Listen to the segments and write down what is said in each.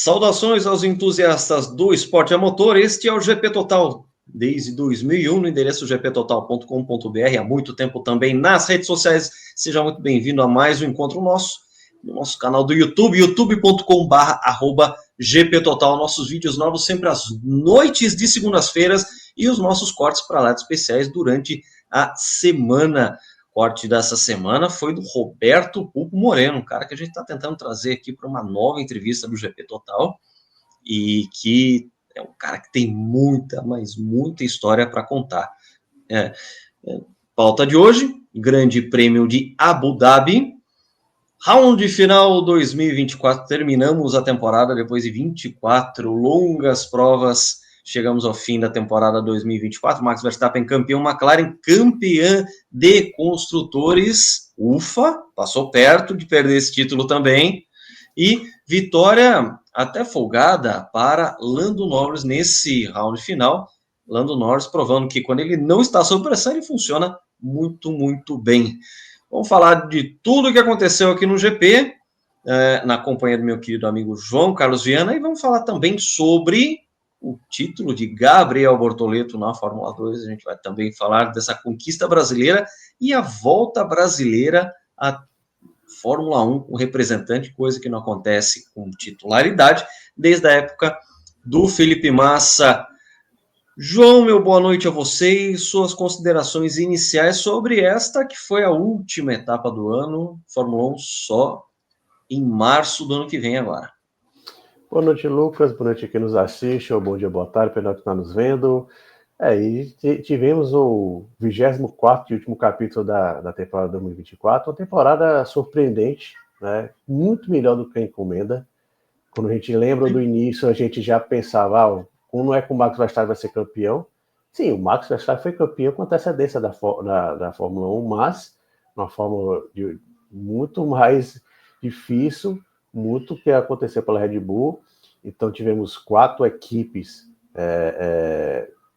Saudações aos entusiastas do esporte a motor. Este é o GP Total desde 2001 no endereço gptotal.com.br, há muito tempo também nas redes sociais. Seja muito bem-vindo a mais um encontro nosso no nosso canal do YouTube, youtube.com/GPTotal. Nossos vídeos novos sempre às noites de segundas-feiras e os nossos cortes para lá de especiais durante a semana. O corte dessa semana foi do Roberto Pulpo Moreno, um cara que a gente está tentando trazer aqui para uma nova entrevista do GP Total e que é um cara que tem muita, mas muita história para contar. Pauta de hoje, Grande Prêmio de Abu Dhabi, round final 2024, terminamos a temporada depois de 24 longas provas. Chegamos ao fim da temporada 2024. Max Verstappen campeão, McLaren campeã de construtores. Ufa, passou perto de perder esse título também. E vitória até folgada para Lando Norris nesse round final. Lando Norris provando que quando ele não está sob pressão, ele funciona muito, muito bem. Vamos falar de tudo o que aconteceu aqui no GP, na companhia do meu querido amigo João Carlos Viana, e vamos falar também sobre o título de Gabriel Bortoleto na Fórmula 2. A gente vai também falar dessa conquista brasileira e a volta brasileira à Fórmula 1, o representante, coisa que não acontece com titularidade desde a época do Felipe Massa. João, meu boa noite a você e suas considerações iniciais sobre esta que foi a última etapa do ano, Fórmula 1 só em março do ano que vem agora. Boa noite, Lucas, boa noite a quem nos assiste, ou bom dia, boa tarde, para quem está nos vendo. E tivemos o 24º e último capítulo da temporada 2024, uma temporada surpreendente, né? Muito melhor do que a encomenda. Quando a gente lembra do início, a gente já pensava, como não é que o Max Verstappen vai ser campeão? Sim, o Max Verstappen foi campeão com antecedência da Fórmula 1, mas uma fórmula muito mais difícil, muito que aconteceu pela Red Bull. Então tivemos 4 equipes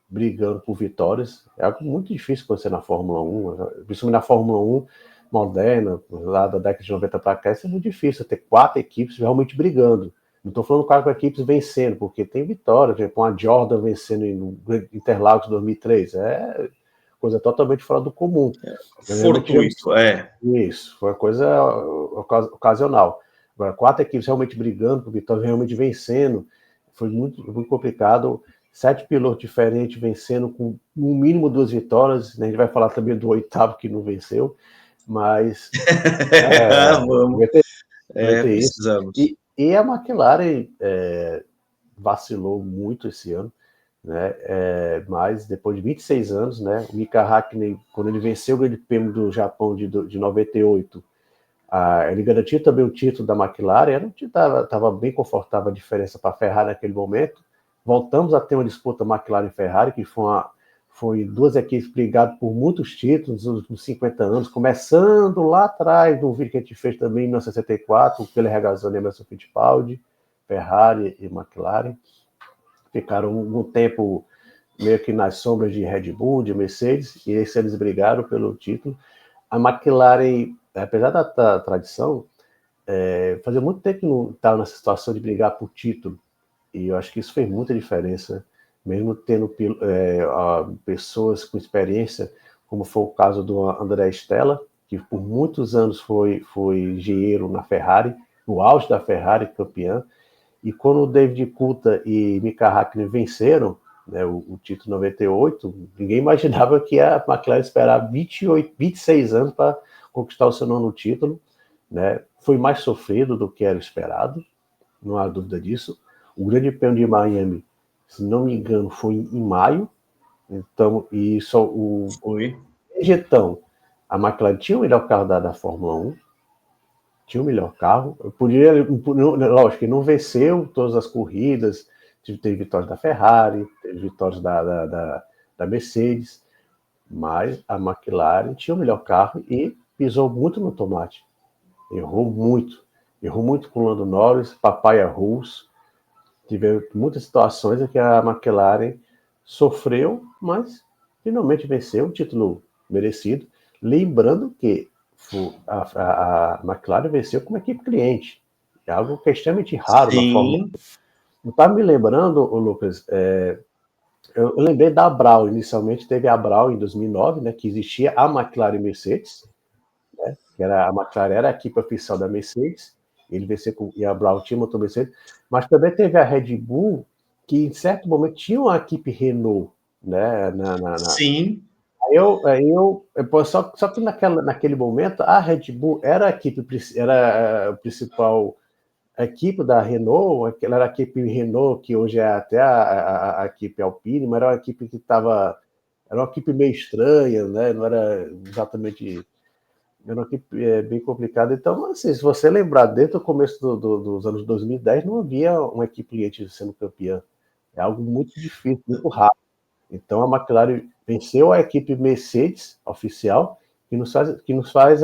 brigando por vitórias. É algo muito difícil acontecer na Fórmula 1, principalmente na Fórmula 1 moderna, lá da década de 90 para cá, isso é muito difícil, ter 4 equipes realmente brigando. Não estou falando 4 equipes vencendo, porque tem vitória, tipo uma Jordan vencendo em Interlagos 2003, é coisa totalmente fora do comum. Fortuito, Isso, foi uma coisa ocasional. Agora, 4 equipes realmente brigando por vitória, realmente vencendo, foi muito, muito complicado. 7 pilotos diferentes vencendo com no mínimo 2 vitórias, né? A gente vai falar também do 8º que não venceu, mas vamos. Precisamos. E a McLaren vacilou muito esse ano, né? Mas depois de 26 anos, né? O Mika Hakkinen, quando ele venceu o Grande Prêmio do Japão de 98, ele garantiu também o título da McLaren, estava bem confortável a diferença para a Ferrari naquele momento. Voltamos a ter uma disputa McLaren-Ferrari, que foi 2 equipes brigadas por muitos títulos nos últimos 50 anos, começando lá atrás, no vídeo que a gente fez também em 1964, pela Regazzoni e Emerson Fittipaldi, Ferrari e McLaren. Ficaram um tempo meio que nas sombras de Red Bull, de Mercedes, e esse eles brigaram pelo título. A McLaren, apesar da tradição, fazia muito tempo que não estava nessa situação de brigar por título, e eu acho que isso fez muita diferença, mesmo tendo pessoas com experiência, como foi o caso do André Stella, que por muitos anos foi engenheiro na Ferrari, no auge da Ferrari, campeã, e quando o David Coulthard e Mika Hakkinen venceram, né, o título 98, ninguém imaginava que a McLaren esperar 26 anos para conquistar o seu 9º título, né? Foi mais sofrido do que era esperado, não há dúvida disso. O Grande Prêmio de Miami, se não me engano, foi em maio, então, e só a McLaren tinha o melhor carro da Fórmula 1, tinha o melhor carro, lógico que não venceu todas as corridas, teve vitórias da Ferrari, teve vitórias da Mercedes, mas a McLaren tinha o melhor carro e pisou muito no tomate, errou muito com o Lando Norris, Papaya Rules. Tiveram muitas situações em que a McLaren sofreu, mas finalmente venceu, um título merecido. Lembrando que a McLaren venceu como equipe cliente. É algo que é extremamente raro na Fórmula 1. Eu estava me lembrando, Lucas, eu lembrei da Brown. Inicialmente teve a Brown em 2009, né, que existia a McLaren e Mercedes, né, que a McLaren era a equipe oficial da Mercedes, ele venceu e a Brown tinha motor Mercedes, mas também teve a Red Bull, que em certo momento tinha uma equipe Renault, né? Sim. Só que naquele momento a Red Bull era a equipe, era a principal equipe da Renault, ela era a equipe Renault, que hoje é até a equipe Alpine, mas era uma equipe que estava. Era uma equipe meio estranha, né? Não era exatamente. Era uma equipe bem complicada. Então, assim, se você lembrar, desde o começo dos anos 2010, não havia uma equipe Lietz sendo campeã. É algo muito difícil, muito rápido. Então, a McLaren venceu a equipe Mercedes oficial, que nos faz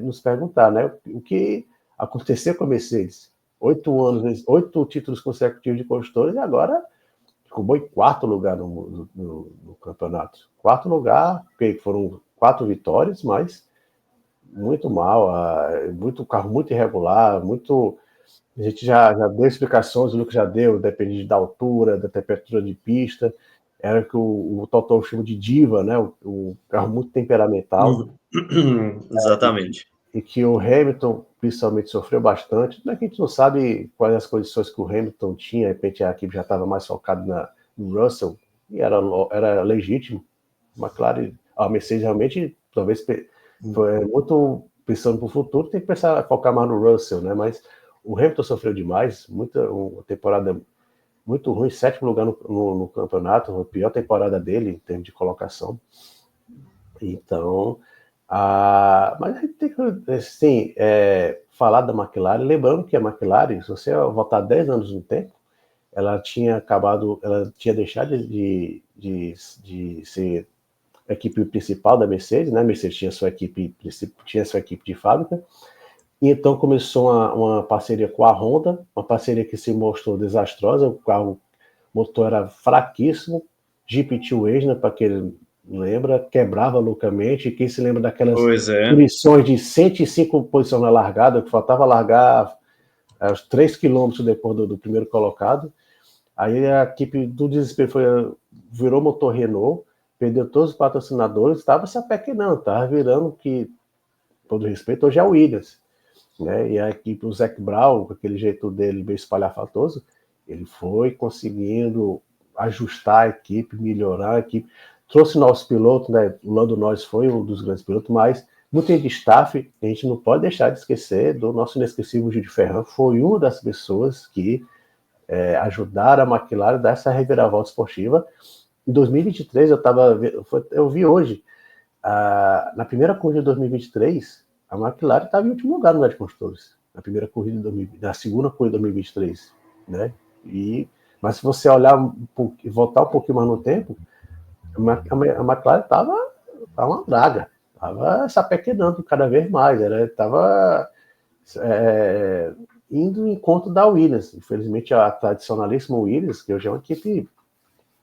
nos perguntar, né? O que aconteceu com a Mercedes? 8 títulos consecutivos de construtores e agora ficou em 4º lugar no campeonato. 4º lugar, porque foram 4 vitórias, mas muito mal, muito carro muito irregular, muito. A gente já deu explicações, o Lucas já deu, depende da altura, da temperatura de pista. Era que o Totó chama de diva, né? O carro muito temperamental. Exatamente. E que o Hamilton, principalmente, sofreu bastante. Não é que a gente não sabe quais as condições que o Hamilton tinha, de repente a equipe já estava mais focada no Russell, e era legítimo. A Mercedes realmente, talvez, foi muito pensando para o futuro, tem que pensar, focar mais no Russell, né? Mas o Hamilton sofreu demais, uma temporada muito ruim, 7º lugar no campeonato, a pior temporada dele em termos de colocação. Então, mas a gente tem que, assim, falar da McLaren, lembrando que a McLaren, se você voltar 10 anos no tempo, ela tinha deixado de ser a equipe principal da Mercedes, né? A Mercedes tinha sua equipe de fábrica, e então começou uma parceria com a Honda, uma parceria que se mostrou desastrosa, o motor era fraquíssimo, GP2 né, para quem lembra, quebrava loucamente, e quem se lembra daquelas punições de 105 posições na largada, que faltava largar aos 3 quilômetros depois do primeiro colocado. Aí a equipe do desespero virou motor Renault, perdeu todos os patrocinadores, estava se apequenando, estava virando que, todo respeito, hoje é o Williams. Né? E a equipe, o Zac Brown, com aquele jeito dele meio espalhafatoso, ele foi conseguindo ajustar a equipe, melhorar a equipe, trouxe novos pilotos, né? O Lando Norris foi um dos grandes pilotos, mas muito de staff, a gente não pode deixar de esquecer do nosso inesquecível Gil de Ferran, foi uma das pessoas que ajudaram a McLaren a dar essa reviravolta esportiva. Em 2023, eu vi hoje, na primeira corrida de 2023, a McLaren estava em último lugar no lugar de construtores, na segunda corrida de 2023, né? Mas se você olhar voltar um pouquinho mais no tempo, a McLaren estava uma draga, estava se apequenando cada vez mais, estava indo em conta da Williams. Infelizmente, a tradicionalíssima Williams, que hoje é uma equipe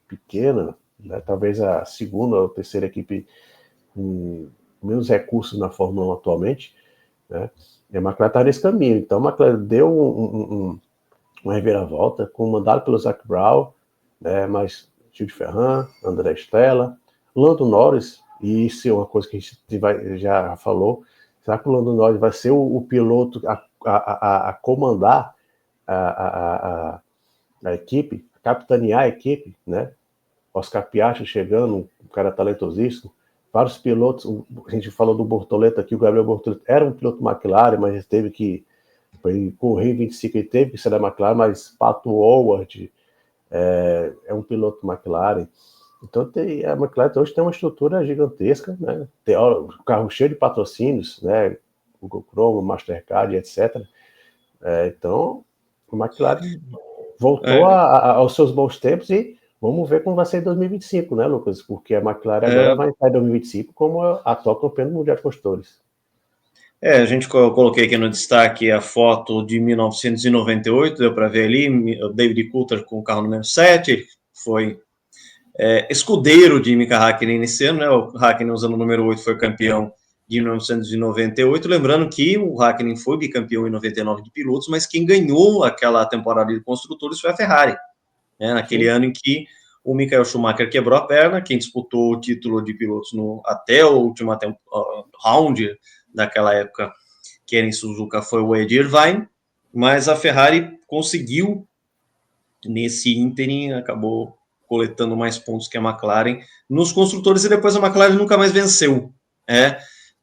pequena, né? Talvez a segunda ou terceira equipe com menos recursos na Fórmula 1 atualmente, né? E a McLaren está nesse caminho. Então, a McLaren deu uma reviravolta, comandado pelo Zac Brown, né? Mas Gil de Ferran, André Stella, Lando Norris, e isso é uma coisa que a gente já falou. Será que o Lando Norris vai ser o piloto a comandar a equipe, capitanear a equipe, né? Oscar Piastri chegando, um cara talentosíssimo. Vários pilotos, a gente falou do Bortoleto aqui, o Gabriel Bortoleto era um piloto McLaren, mas teve que correr em 25, ele teve que ser da McLaren, mas Pato Howard é um piloto McLaren. Então a McLaren hoje tem uma estrutura gigantesca, né? Tem um carro cheio de patrocínios, né? Google Chrome, Mastercard, etc. Então a McLaren voltou aos seus bons tempos e vamos ver como vai ser em 2025, né, Lucas? Porque a McLaren agora vai estar em 2025 como a atual campeã do Mundial de Construtores. A gente coloquei aqui no destaque a foto de 1998, deu para ver ali, o David Coulthard com o carro número 7, foi escudeiro de Mika Häkkinen nesse ano, né? O Häkkinen usando o número 8 foi campeão de 1998, lembrando que o Hakkinen foi bicampeão em 99 de pilotos, mas quem ganhou aquela temporada de construtores foi a Ferrari, né, naquele ano em que o Michael Schumacher quebrou a perna. Quem disputou o título de pilotos até o último round daquela época, que era em Suzuka, foi o Eddie Irvine, mas a Ferrari conseguiu, nesse ínterim, acabou coletando mais pontos que a McLaren nos construtores, e depois a McLaren nunca mais venceu.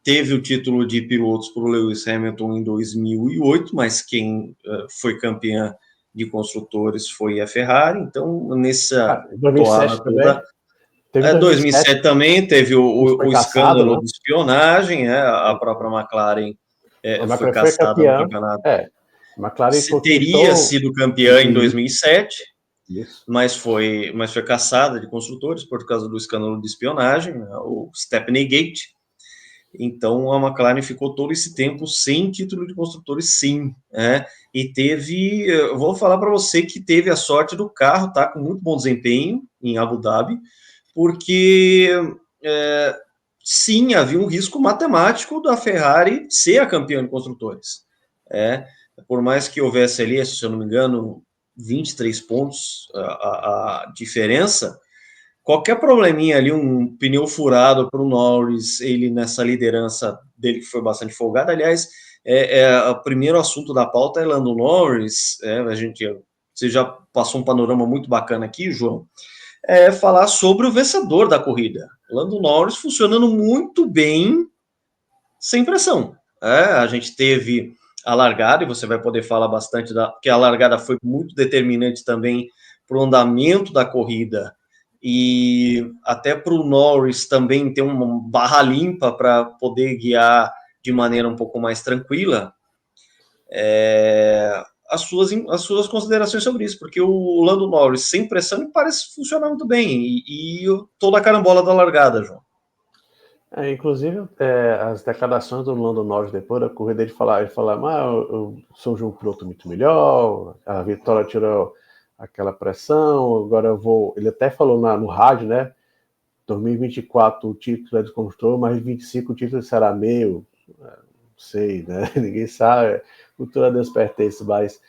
Teve o título de pilotos para o Lewis Hamilton em 2008, mas quem foi campeã de construtores foi a Ferrari. Então, nessa 2007 toda... Teve 2007 também teve o escândalo, né? de espionagem, a própria McLaren foi caçada no campeonato. McLaren teria sido campeã em 2007, isso. mas foi caçada de construtores por causa do escândalo de espionagem, o Stepney Gate. Então a McLaren ficou todo esse tempo sem título de construtores, sim. E teve, eu vou falar para você que teve a sorte do carro estar com muito bom desempenho em Abu Dhabi, porque sim, havia um risco matemático da Ferrari ser a campeã de construtores. Por mais que houvesse ali, se eu não me engano, 23 pontos a diferença, qualquer probleminha ali, um pneu furado para o Norris, ele nessa liderança dele que foi bastante folgada. Aliás, o primeiro assunto da pauta é Lando Norris. Você já passou um panorama muito bacana aqui, João, falar sobre o vencedor da corrida. Lando Norris funcionando muito bem, sem pressão. A gente teve a largada, e você vai poder falar bastante, porque a largada foi muito determinante também para o andamento da corrida, e até para o Norris também ter uma barra limpa para poder guiar de maneira um pouco mais tranquila. As suas considerações sobre isso, porque o Lando Norris sem pressão parece funcionar muito bem, e toda a carambola da largada, João. Inclusive, as declarações do Lando Norris depois da corrida, ele falava, eu sou um piloto muito melhor, a vitória tirou aquela pressão, agora eu vou... Ele até falou no rádio, né? 2024 o título é do construtor, mas 2025 o título será meu. Não sei, né? Ninguém sabe, cultura a Deus pertence, mas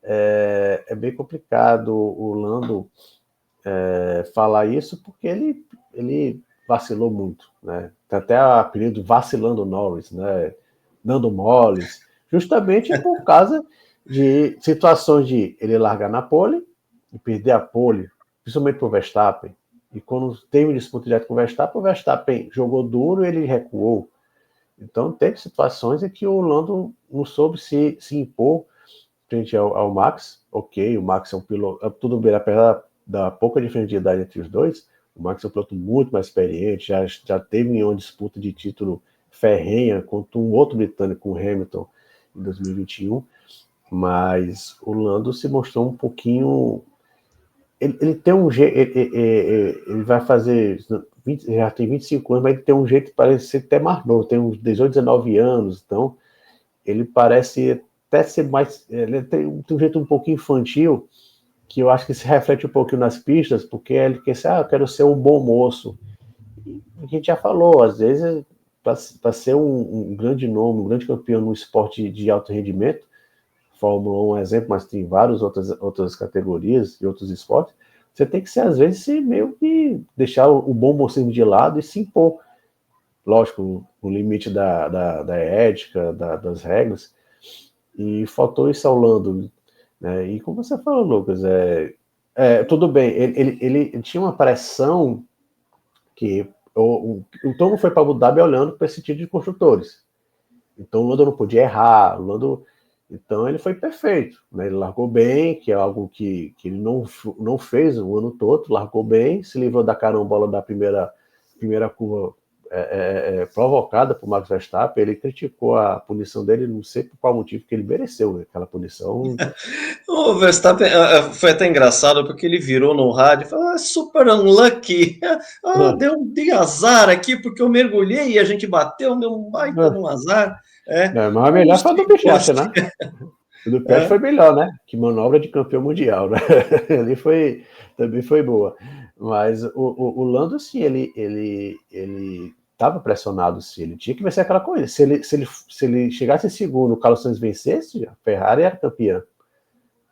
é bem complicado o Lando falar isso, porque ele vacilou muito, né? Tem até o apelido Vacilando Norris, né? Dando moles, justamente por causa de situações de ele largar na pole e perder a pole, principalmente para o Verstappen. E quando teve um disputa direto com o Verstappen jogou duro e ele recuou. Então teve situações em que o Lando não soube se impor frente ao Max. Ok, o Max é um piloto, tudo bem, apesar da pouca diferença de idade entre os dois, o Max é um piloto muito mais experiente, já teve uma disputa de título ferrenha contra um outro britânico, o Hamilton, em 2021, mas o Lando se mostrou um pouquinho... Ele tem um jeito, ele vai fazer, já tem 25 anos, mas ele tem um jeito que parece ser até mais novo, tem uns 18, 19 anos, então ele parece até ser mais, ele tem um jeito um pouquinho infantil, que eu acho que se reflete um pouquinho nas pistas, porque ele quer ser, eu quero ser um bom moço. E a gente já falou, às vezes, para ser um grande nome, um grande campeão no esporte de alto rendimento, Fórmula 1 é um exemplo, mas tem várias outras categorias e outros esportes, você tem que ser, às vezes, meio que deixar o bom mocinho de lado e se impor. Lógico, no limite da ética, das regras, e faltou isso ao Lando, né? E como você falou, Lucas, tudo bem, ele tinha uma pressão que o Tom foi para Abu Dhabi olhando para esse tipo de construtores, então o Lando não podia errar, então ele foi perfeito, né? Ele largou bem, que é algo que ele não fez o ano todo, largou bem, se livrou da carambola da primeira curva provocada por Max Verstappen. Ele criticou a punição dele, não sei por qual motivo, que ele mereceu aquela punição. O Verstappen foi até engraçado, porque ele virou no rádio e falou: super unlucky, dei azar aqui porque eu mergulhei e a gente bateu, deu um baita no azar. Mas a melhor foi a do Piastri, né? O do Piastri foi melhor, né? Que manobra de campeão mundial, né? Ali também foi boa. Mas o Lando, sim, ele estava pressionado, sim, ele tinha que vencer aquela corrida. Se ele chegasse em segundo, o Carlos Sainz vencesse, a Ferrari era campeã.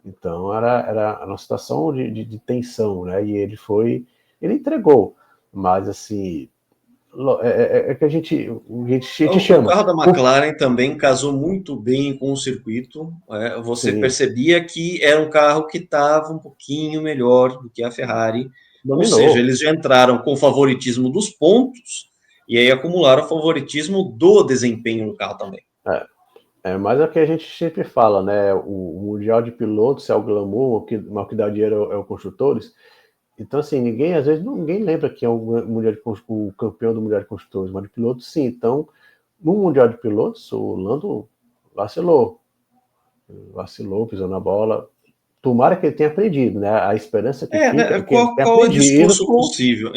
Então era uma situação de tensão, né? E ele entregou, mas assim, que a gente chama. O carro da McLaren também casou muito bem com o circuito. Você percebia que era um carro que estava um pouquinho melhor do que a Ferrari. Dominou. Ou seja, eles já entraram com o favoritismo dos pontos e aí acumularam o favoritismo do desempenho do carro também. Mas é o que a gente sempre fala, né? O Mundial de Pilotos é o glamour, o que dá dinheiro é o construtores. Então, assim, às vezes ninguém lembra que é o campeão do Mundial de Construtores, mas de pilotos, sim. Então, no Mundial de Pilotos, o Lando vacilou, pisou na bola. Tomara que ele tenha aprendido, né? A esperança que fica é que ele tenha qual é o discurso possível?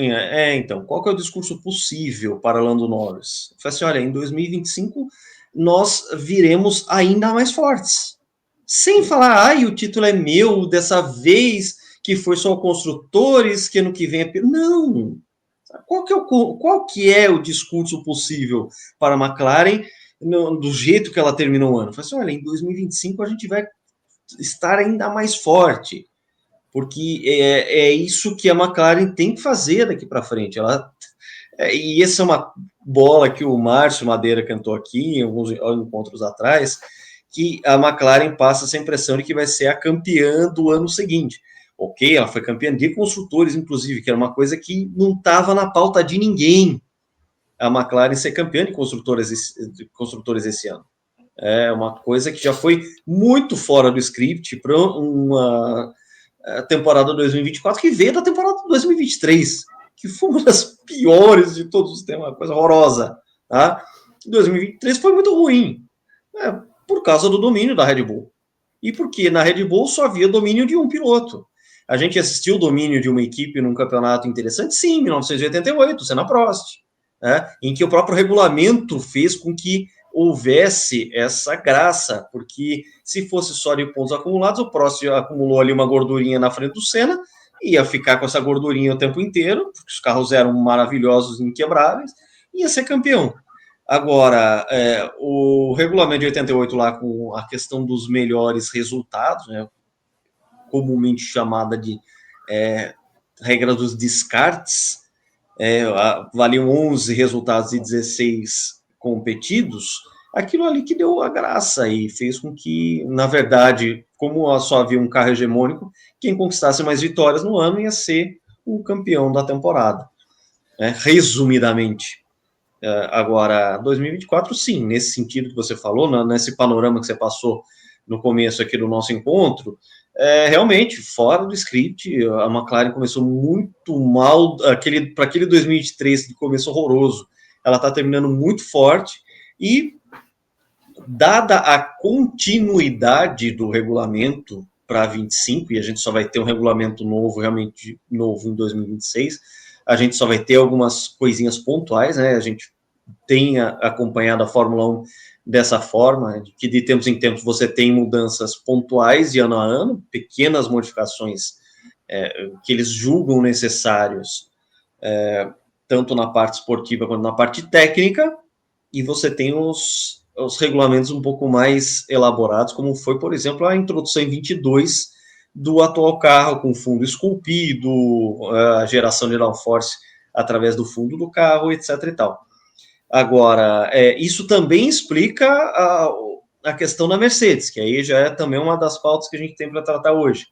Então, qual que é o discurso possível para Lando Norris? Eu falei assim, olha, em 2025 nós viremos ainda mais fortes. Sem falar, o título é meu, dessa vez que foi só construtores, que ano que vem é... Não! Qual que é o discurso possível para a McLaren do jeito que ela terminou o ano? Eu falei assim, olha, em 2025 a gente vai estar ainda mais forte, porque é isso que a McLaren tem que fazer daqui para frente. E essa é uma bola que o Márcio Madeira cantou aqui em alguns encontros atrás, que a McLaren passa essa impressão de que vai ser a campeã do ano seguinte. Ok, ela foi campeã de construtores, inclusive, que era uma coisa que não estava na pauta de ninguém, a McLaren ser campeã de construtores esse ano. É uma coisa que já foi muito fora do script para uma temporada 2024 que veio da temporada 2023, que foi uma das piores de todos os tempos, uma coisa horrorosa. Tá? 2023 foi muito ruim, por causa do domínio da Red Bull. E porque na Red Bull só havia domínio de um piloto. A gente assistiu o domínio de uma equipe num campeonato interessante, sim, em 1988, Senna Prost, em que o próprio regulamento fez com que houvesse essa graça, porque se fosse só de pontos acumulados, o Prost acumulou ali uma gordurinha na frente do Senna, ia ficar com essa gordurinha o tempo inteiro, porque os carros eram maravilhosos, inquebráveis, ia ser campeão. Agora, o regulamento de 88 lá, com a questão dos melhores resultados, né, comumente chamada de regra dos descartes, valiam 11 resultados e 16 competidos, aquilo ali que deu a graça e fez com que, na verdade, como só havia um carro hegemônico, quem conquistasse mais vitórias no ano ia ser o campeão da temporada, resumidamente. Agora, 2024, sim, nesse sentido que você falou, nesse panorama que você passou no começo aqui do nosso encontro, realmente, fora do script, a McLaren começou muito mal, para aquele 2023 que começou horroroso, ela está terminando muito forte, e dada a continuidade do regulamento para 25, e a gente só vai ter um regulamento novo, realmente novo, em 2026, a gente só vai ter algumas coisinhas pontuais, né? A gente tem acompanhado a Fórmula 1 dessa forma, que de tempos em tempos você tem mudanças pontuais de ano a ano, pequenas modificações que eles julgam necessários, tanto na parte esportiva quanto na parte técnica, e você tem os regulamentos um pouco mais elaborados, como foi, por exemplo, a introdução em 22 do atual carro, com fundo esculpido, a geração de downforce através do fundo do carro, etc. e tal. Agora, isso também explica a questão da Mercedes, que aí já é também uma das pautas que a gente tem para tratar hoje.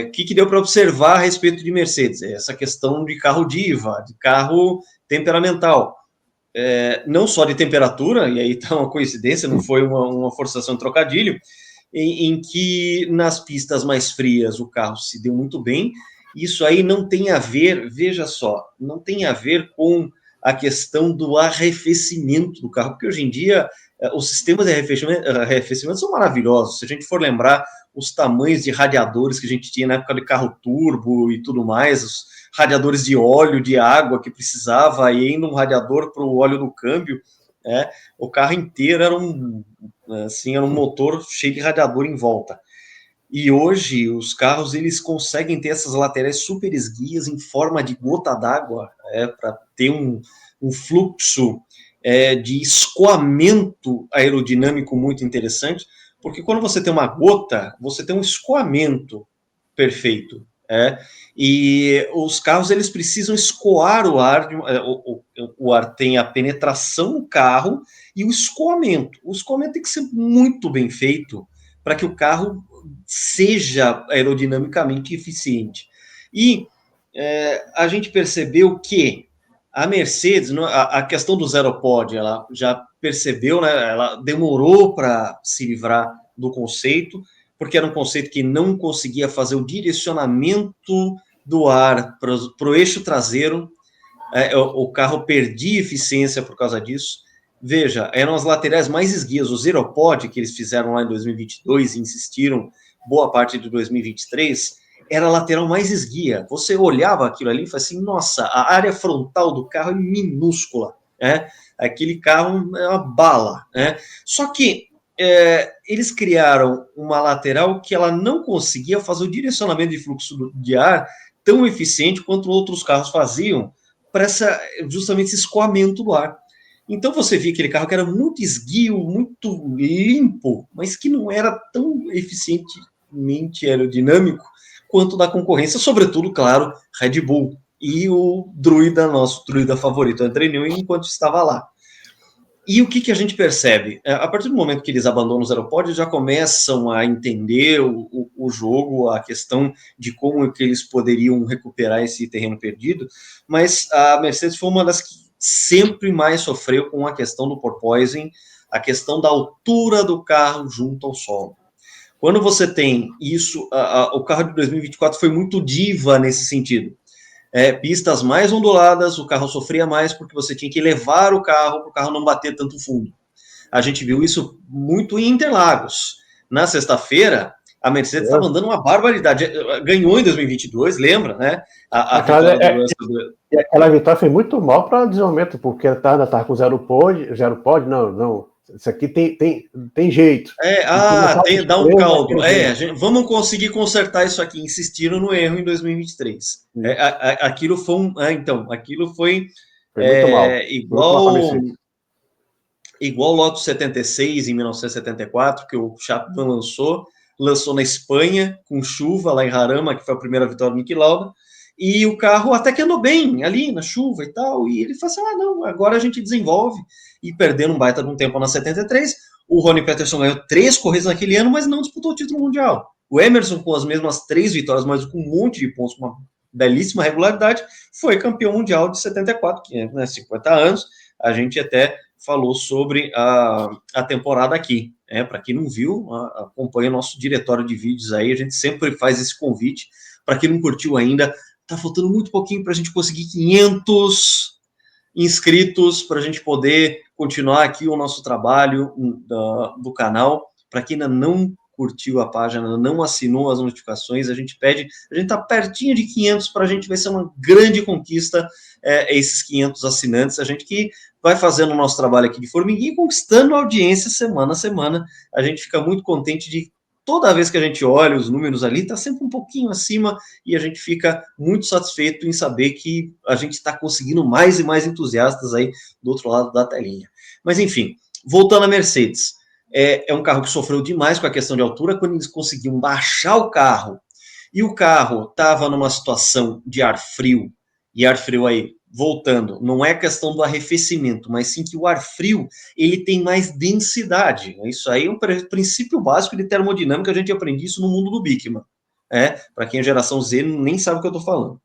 O que deu para observar a respeito de Mercedes? Essa questão de carro diva, de carro temperamental. Não só de temperatura, e aí está uma coincidência, não foi uma forçação de trocadilho, em que nas pistas mais frias o carro se deu muito bem. Isso aí não tem a ver, veja só, não tem a ver com a questão do arrefecimento do carro, porque hoje em dia os sistemas de arrefecimento são maravilhosos. Se a gente for lembrar os tamanhos de radiadores que a gente tinha na época de carro turbo e tudo mais, os radiadores de óleo, de água que precisava, e ainda um radiador para o óleo do câmbio, o carro inteiro era um motor cheio de radiador em volta. E hoje os carros eles conseguem ter essas laterais super esguias em forma de gota d'água, para ter um fluxo de escoamento aerodinâmico muito interessante, porque quando você tem uma gota, você tem um escoamento perfeito. E os carros eles precisam escoar o ar, o ar tem a penetração no carro e o escoamento. O escoamento tem que ser muito bem feito para que o carro seja aerodinamicamente eficiente. E a gente percebeu que a Mercedes, a questão do zero pod, ela já percebeu, né, ela demorou para se livrar do conceito, porque era um conceito que não conseguia fazer o direcionamento do ar para o eixo traseiro, o carro perdia eficiência por causa disso. Veja, eram as laterais mais esguias, o Zero Pod que eles fizeram lá em 2022 e insistiram boa parte de 2023, era a lateral mais esguia. Você olhava aquilo ali e falava assim, nossa, a área frontal do carro é minúscula, aquele carro é uma bala, Só que eles criaram uma lateral que ela não conseguia fazer o direcionamento de fluxo de ar tão eficiente quanto outros carros faziam para justamente esse escoamento do ar. Então você via aquele carro que era muito esguio, muito limpo, mas que não era tão eficientemente aerodinâmico quanto da concorrência, sobretudo, claro, Red Bull e o Druida, nosso Druida favorito, André Newey, enquanto estava lá. E o que a gente percebe? A partir do momento que eles abandonam os aeroportos, já começam a entender o jogo, a questão de como que eles poderiam recuperar esse terreno perdido, mas a Mercedes foi uma das que sempre mais sofreu com a questão do porpoising, a questão da altura do carro junto ao solo. Quando você tem isso, o carro de 2024 foi muito diva nesse sentido. Pistas mais onduladas, o carro sofria mais porque você tinha que levar o carro para o carro não bater tanto fundo. A gente viu isso muito em Interlagos. Na sexta-feira, a Mercedes estava andando uma barbaridade. Ganhou em 2022, lembra, né? A vitória aquela vitória foi muito mal para o desenvolvimento, porque ela estava com zero pod, não. Isso aqui tem jeito. Dá um caldo. Vamos conseguir consertar isso aqui. Insistiram no erro em 2023. Aquilo foi aquilo foi muito mal. Igual o Lotus 76 em 1974, que o Chapman lançou na Espanha, com chuva, lá em Jarama, que foi a primeira vitória do Niki Lauda, e o carro até que andou bem ali na chuva e tal, e ele falou assim, não, agora a gente desenvolve, e perdendo um baita de um tempo na 73, o Ronnie Peterson ganhou 3 corridas naquele ano, mas não disputou o título mundial. O Emerson, com as mesmas 3 vitórias, mas com um monte de pontos, com uma belíssima regularidade, foi campeão mundial de 74, que é 50 anos, a gente até falou sobre a temporada aqui. Para quem não viu, acompanha o nosso diretório de vídeos aí, a gente sempre faz esse convite. Para quem não curtiu ainda, tá faltando muito pouquinho para a gente conseguir 500 inscritos, para a gente poder continuar aqui o nosso trabalho do canal. Para quem ainda não curtiu a página, não assinou as notificações, a gente está pertinho de 500 para a gente ver se é uma grande conquista esses 500 assinantes, a gente que vai fazendo o nosso trabalho aqui de formiguinha e conquistando audiência semana a semana, a gente fica muito contente de toda vez que a gente olha os números ali, está sempre um pouquinho acima e a gente fica muito satisfeito em saber que a gente está conseguindo mais e mais entusiastas aí do outro lado da telinha. Mas enfim, voltando à Mercedes, é um carro que sofreu demais com a questão de altura, quando eles conseguiam baixar o carro, e o carro estava numa situação de ar frio, e ar frio aí, voltando, não é questão do arrefecimento, mas sim que o ar frio, ele tem mais densidade. Isso aí é um princípio básico de termodinâmica, a gente aprende isso no mundo do Bickman. Para quem é geração Z, nem sabe o que eu estou falando.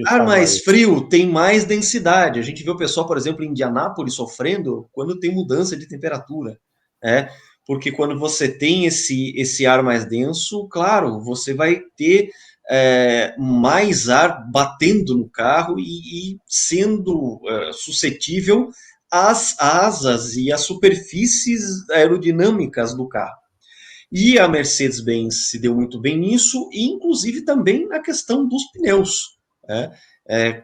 Ar mais frio tem mais densidade. A gente vê o pessoal, por exemplo, em Indianápolis sofrendo quando tem mudança de temperatura. Porque quando você tem esse ar mais denso, claro, você vai ter mais ar batendo no carro e sendo suscetível às asas e às superfícies aerodinâmicas do carro. E a Mercedes-Benz se deu muito bem nisso, e inclusive também na questão dos pneus.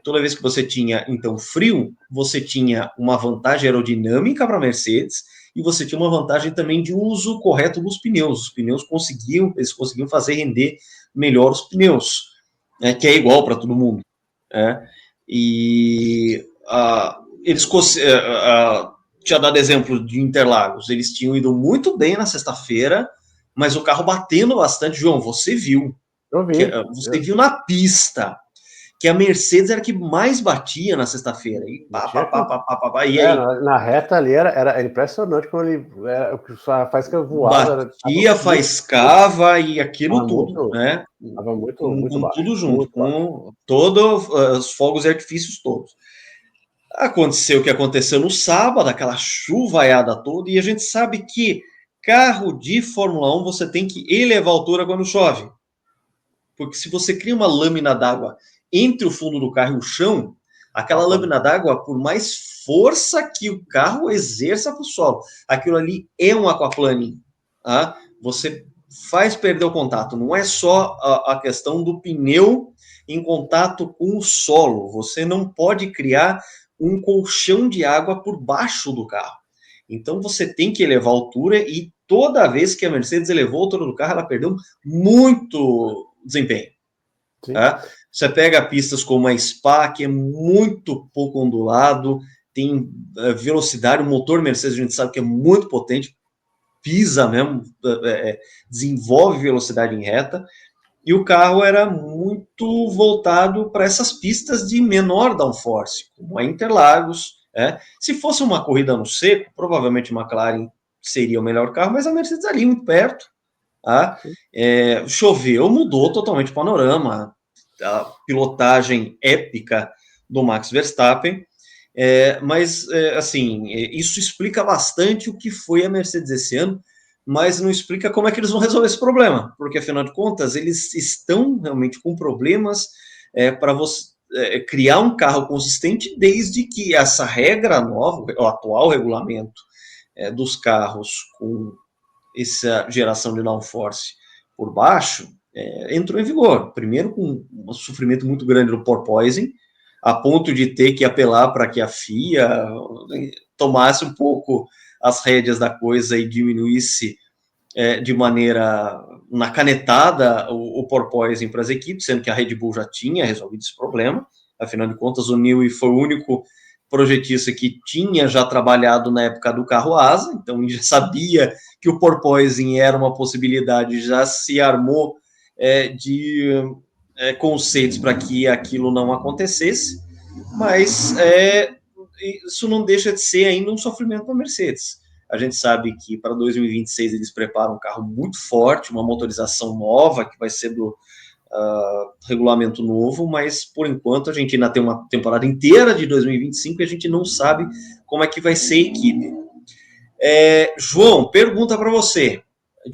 toda vez que você tinha, então, frio, você tinha uma vantagem aerodinâmica para a Mercedes e você tinha uma vantagem também de uso correto dos pneus. Os pneus eles conseguiam fazer render melhor os pneus, que é igual para todo mundo. E eles tinha dado exemplo de Interlagos, eles tinham ido muito bem na sexta-feira, mas o carro batendo bastante. João, você viu. Eu vi. Você viu na pista que a Mercedes era a que mais batia na sexta-feira. E na reta ali era tudo quando ele faz que voava. Batia, faiscava e aquilo tudo, muito, né? Tava muito com baixo, tudo junto, muito com todos os fogos e artifícios todos. Aconteceu o que aconteceu no sábado, aquela chuvaiada toda, e a gente sabe que carro de Fórmula 1 você tem que elevar a altura quando chove. Porque se você cria uma lâmina d'água entre o fundo do carro e o chão, aquela lâmina d'água, por mais força que o carro exerça para o solo, aquilo ali é um aquaplaning. Tá? Você faz perder o contato. Não é só a questão do pneu em contato com o solo. Você não pode criar um colchão de água por baixo do carro. Então você tem que elevar a altura, e toda vez que a Mercedes elevou a altura do carro, ela perdeu muito desempenho. Tá? Você pega pistas como a Spa, que é muito pouco ondulado, tem velocidade, o motor Mercedes a gente sabe que é muito potente, pisa mesmo, desenvolve velocidade em reta, e o carro era muito voltado para essas pistas de menor downforce, como a Interlagos. Se fosse uma corrida no seco, provavelmente a McLaren seria o melhor carro, mas a Mercedes ali muito perto. Choveu, mudou totalmente o panorama. A pilotagem épica do Max Verstappen. Mas, assim, isso explica bastante o que foi a Mercedes esse ano, mas não explica como é que eles vão resolver esse problema, porque, afinal de contas, eles estão realmente com problemas para você criar um carro consistente, desde que essa regra nova, o atual regulamento dos carros com essa geração de downforce por baixo, entrou em vigor. Primeiro com um sofrimento muito grande do porpoising, a ponto de ter que apelar para que a FIA tomasse um pouco as rédeas da coisa e diminuísse de maneira na canetada o porpoising para as equipes, sendo que a Red Bull já tinha resolvido esse problema. Afinal de contas, o Newey foi o único projetista que tinha já trabalhado na época do carro asa, então ele já sabia que o porpoising era uma possibilidade, já se armou de conceitos para que aquilo não acontecesse, mas isso não deixa de ser ainda um sofrimento para a Mercedes. A gente sabe que para 2026 eles preparam um carro muito forte, uma motorização nova, que vai ser do regulamento novo, mas por enquanto a gente ainda tem uma temporada inteira de 2025 e a gente não sabe como é que vai ser a equipe. João, pergunta para você.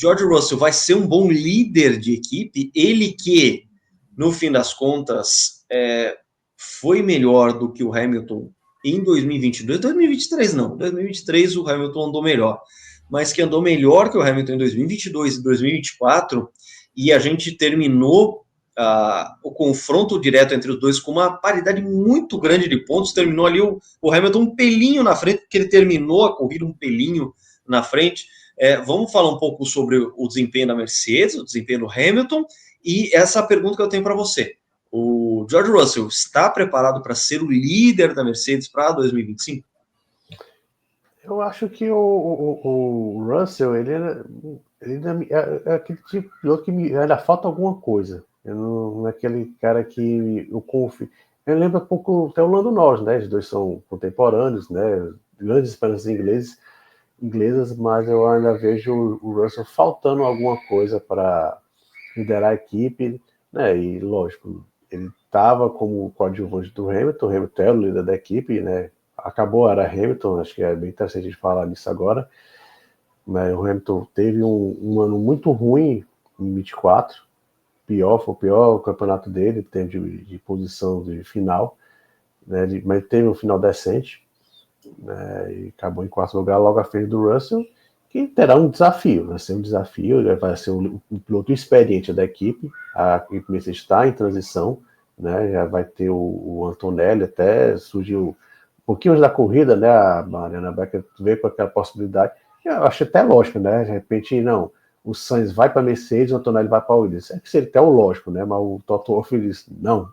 George Russell vai ser um bom líder de equipe? Ele que, no fim das contas, foi melhor do que o Hamilton em 2022, 2023 não, 2023 o Hamilton andou melhor, mas que andou melhor que o Hamilton em 2022 e 2024, e a gente terminou o confronto direto entre os dois com uma paridade muito grande de pontos. Terminou ali o Hamilton um pelinho na frente, porque ele terminou a corrida um pelinho na frente. Vamos falar um pouco sobre o desempenho da Mercedes, o desempenho do Hamilton, e essa pergunta que eu tenho para você. O George Russell está preparado para ser o líder da Mercedes para 2025? Eu acho que o Russell, ele é aquele tipo de piloto que ainda falta alguma coisa. Não é aquele cara que eu confio. Eu lembro um pouco até o Lando Norris, né? Os dois são contemporâneos, né? Grandes esperanças inglesas, mas eu ainda vejo o Russell faltando alguma coisa para liderar a equipe, né? E lógico, ele estava como coadjuvante do Hamilton, o Hamilton era o líder da equipe, né? Acabou, era Hamilton, acho que é bem interessante a gente falar nisso agora. Mas o Hamilton teve um ano muito ruim em 24, foi o pior campeonato dele, teve de posição de final, né? Mas teve um final decente, né? E acabou em quarto lugar, logo à frente do Russell, que terá um desafio, vai ser um desafio, ele vai ser um piloto experiente da equipe, a equipe está em transição, né? Já vai ter o Antonelli, até surgiu um pouquinho antes da corrida, né? A Mariana Becker veio com aquela possibilidade. Eu acho até lógico, né? De repente, não, o Sainz vai para a Mercedes, o Antonelli vai para a Williams. É que seria até o lógico, né? Mas o Toto Wolff disse, não,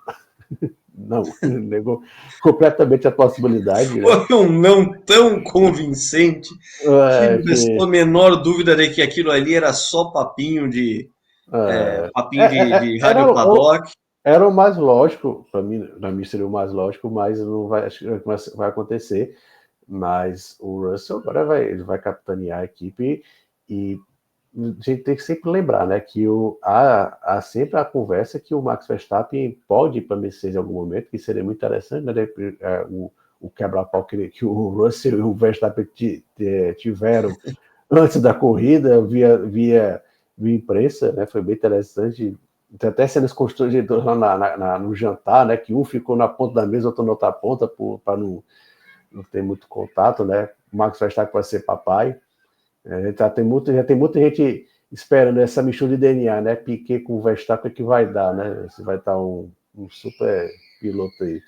não, negou completamente a possibilidade, né? Foi um não tão convincente que É, não restou a menor dúvida de que aquilo ali era só papinho de era, rádio paddock. era o mais lógico, para mim seria o mais lógico, mas não vai, acho que vai acontecer. Mas o Russell agora ele vai capitanear a equipe e a gente tem que sempre lembrar, né, que há sempre a conversa que o Max Verstappen pode ir para a Mercedes em algum momento, que seria muito interessante, né, o quebra-pau que o Russell e o Verstappen tiveram antes da corrida, via imprensa, né, foi bem interessante. Tem até cenas constrangedoras lá no jantar, né, que um ficou na ponta da mesa, outro na outra ponta, para não ter muito contato, né? O Max Verstappen vai ser papai. Já tem muita gente esperando essa mistura de DNA, né? Piquet com o Verstappen que vai dar, né? Se vai estar um super piloto aí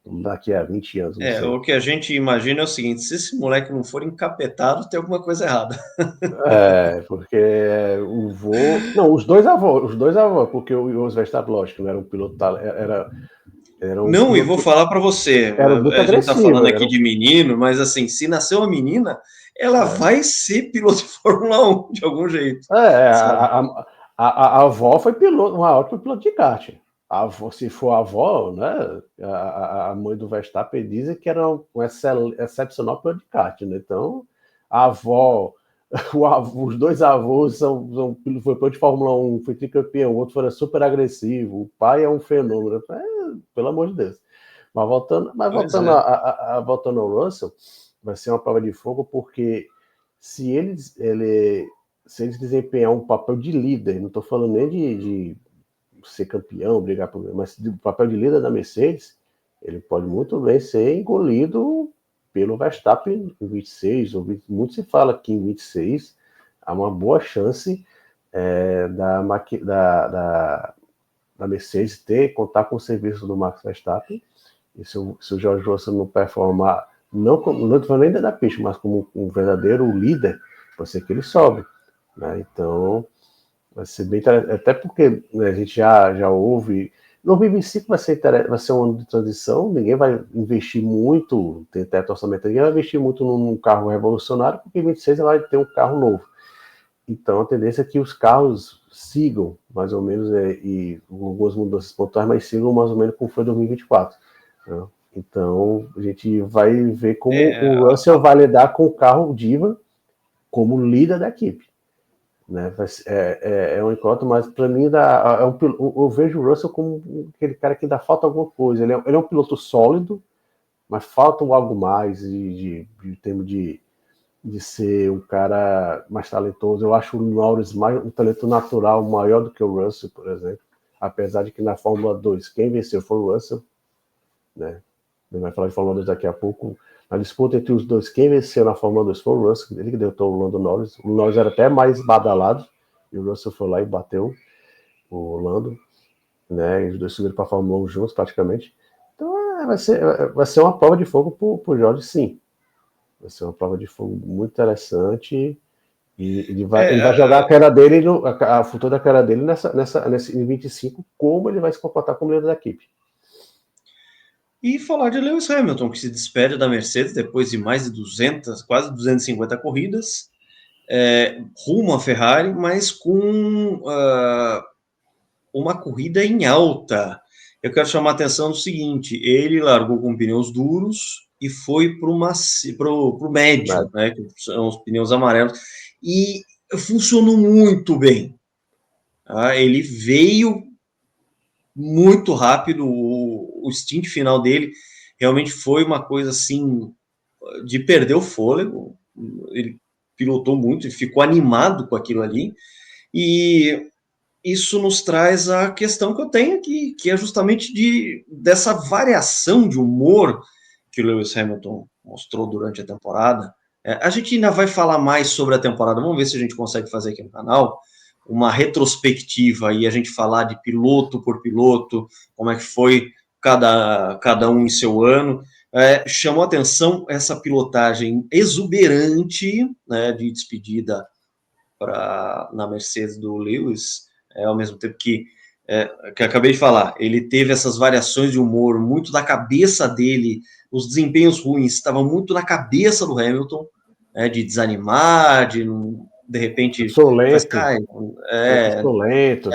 daqui a 20 anos, não sei. O que a gente imagina é o seguinte: se esse moleque não for encapetado, tem alguma coisa errada. Porque o vô. Não, os dois avós, porque o Verstappen, lógico, não era um piloto, era um Não, e vou piloto, falar para você, era muito a gente está agressivo, falando aqui de menino, mas assim, se nasceu uma menina, ela vai ser piloto de Fórmula 1 de algum jeito. Sabe? A avó foi piloto, uma ótima piloto de kart. A avó, se for a avó, né? A mãe do Verstappen dizem que era um excepcional piloto de kart, né? Então, a avó, os dois avós foi piloto de Fórmula 1, foi tricampeão, o outro foi super agressivo, o pai é um fenômeno. Pelo amor de Deus. Pois é. Voltando ao Russell, vai ser uma prova de fogo, porque se se eles desempenhar um papel de líder, não estou falando nem de ser campeão, brigar por, mas o papel de líder da Mercedes, ele pode muito bem ser engolido pelo Verstappen em 26, ou 20, muito se fala que em 26 há uma boa chance da Mercedes contar com o serviço do Max Verstappen, e se o George Russell não performar, não nem da pista, mas como um verdadeiro líder, pode ser que ele sobe, né? Então, vai ser bem interessante, até porque, né, a gente já ouve. 2025 vai ser um ano de transição, ninguém vai investir muito, tem teto orçamentário, ninguém vai investir muito num carro revolucionário, porque em 26 vai ter um carro novo. Então, a tendência é que os carros sigam, mais ou menos, e algumas mudanças pontuais, mas sigam mais ou menos como foi 2024. Né? Então, a gente vai ver como o Russell vai lidar com o carro diva como líder da equipe. Né? É um encontro, mas para mim eu vejo o Russell como aquele cara que ainda falta alguma coisa. Ele é um piloto sólido, mas falta algo mais de termos de ser um cara mais talentoso. Eu acho o Norris um talento natural maior do que o Russell, por exemplo. Apesar de que na Fórmula 2 quem venceu foi o Russell, né? A gente vai falar de Fórmula 2 daqui a pouco. Na disputa entre os dois, quem venceu na Fórmula 2 foi o Russell, ele que derrotou o Lando Norris. O Norris era até mais badalado, e o Russell foi lá e bateu o Lando, né? E os dois subiram para a Fórmula 1 juntos, praticamente. Então, vai ser uma prova de fogo para o Jorge, sim. Vai ser uma prova de fogo muito interessante. E ele vai jogar a cara dele, a futuro da cara dele nesse 25, como ele vai se comportar como líder da equipe. E falar de Lewis Hamilton, que se despede da Mercedes depois de mais de 200, quase 250 corridas, rumo à Ferrari, mas com uma corrida em alta. Eu quero chamar a atenção do seguinte: ele largou com pneus duros e foi para o médio, né, que são os pneus amarelos, e funcionou muito bem. Tá? Ele veio muito rápido, o stint final dele realmente foi uma coisa assim de perder o fôlego. Ele pilotou muito e ficou animado com aquilo ali. E isso nos traz a questão que eu tenho aqui, que é justamente dessa variação de humor que o Lewis Hamilton mostrou durante a temporada. A gente ainda vai falar mais sobre a temporada, vamos ver se a gente consegue fazer aqui no canal, uma retrospectiva e a gente falar de piloto por piloto, como é que foi cada um em seu ano. Chamou atenção essa pilotagem exuberante, né, de despedida na Mercedes do Lewis, ao mesmo tempo que acabei de falar, ele teve essas variações de humor muito da cabeça dele, os desempenhos ruins estavam muito na cabeça do Hamilton, de desanimar, de repente... Sou lento. Sou lento.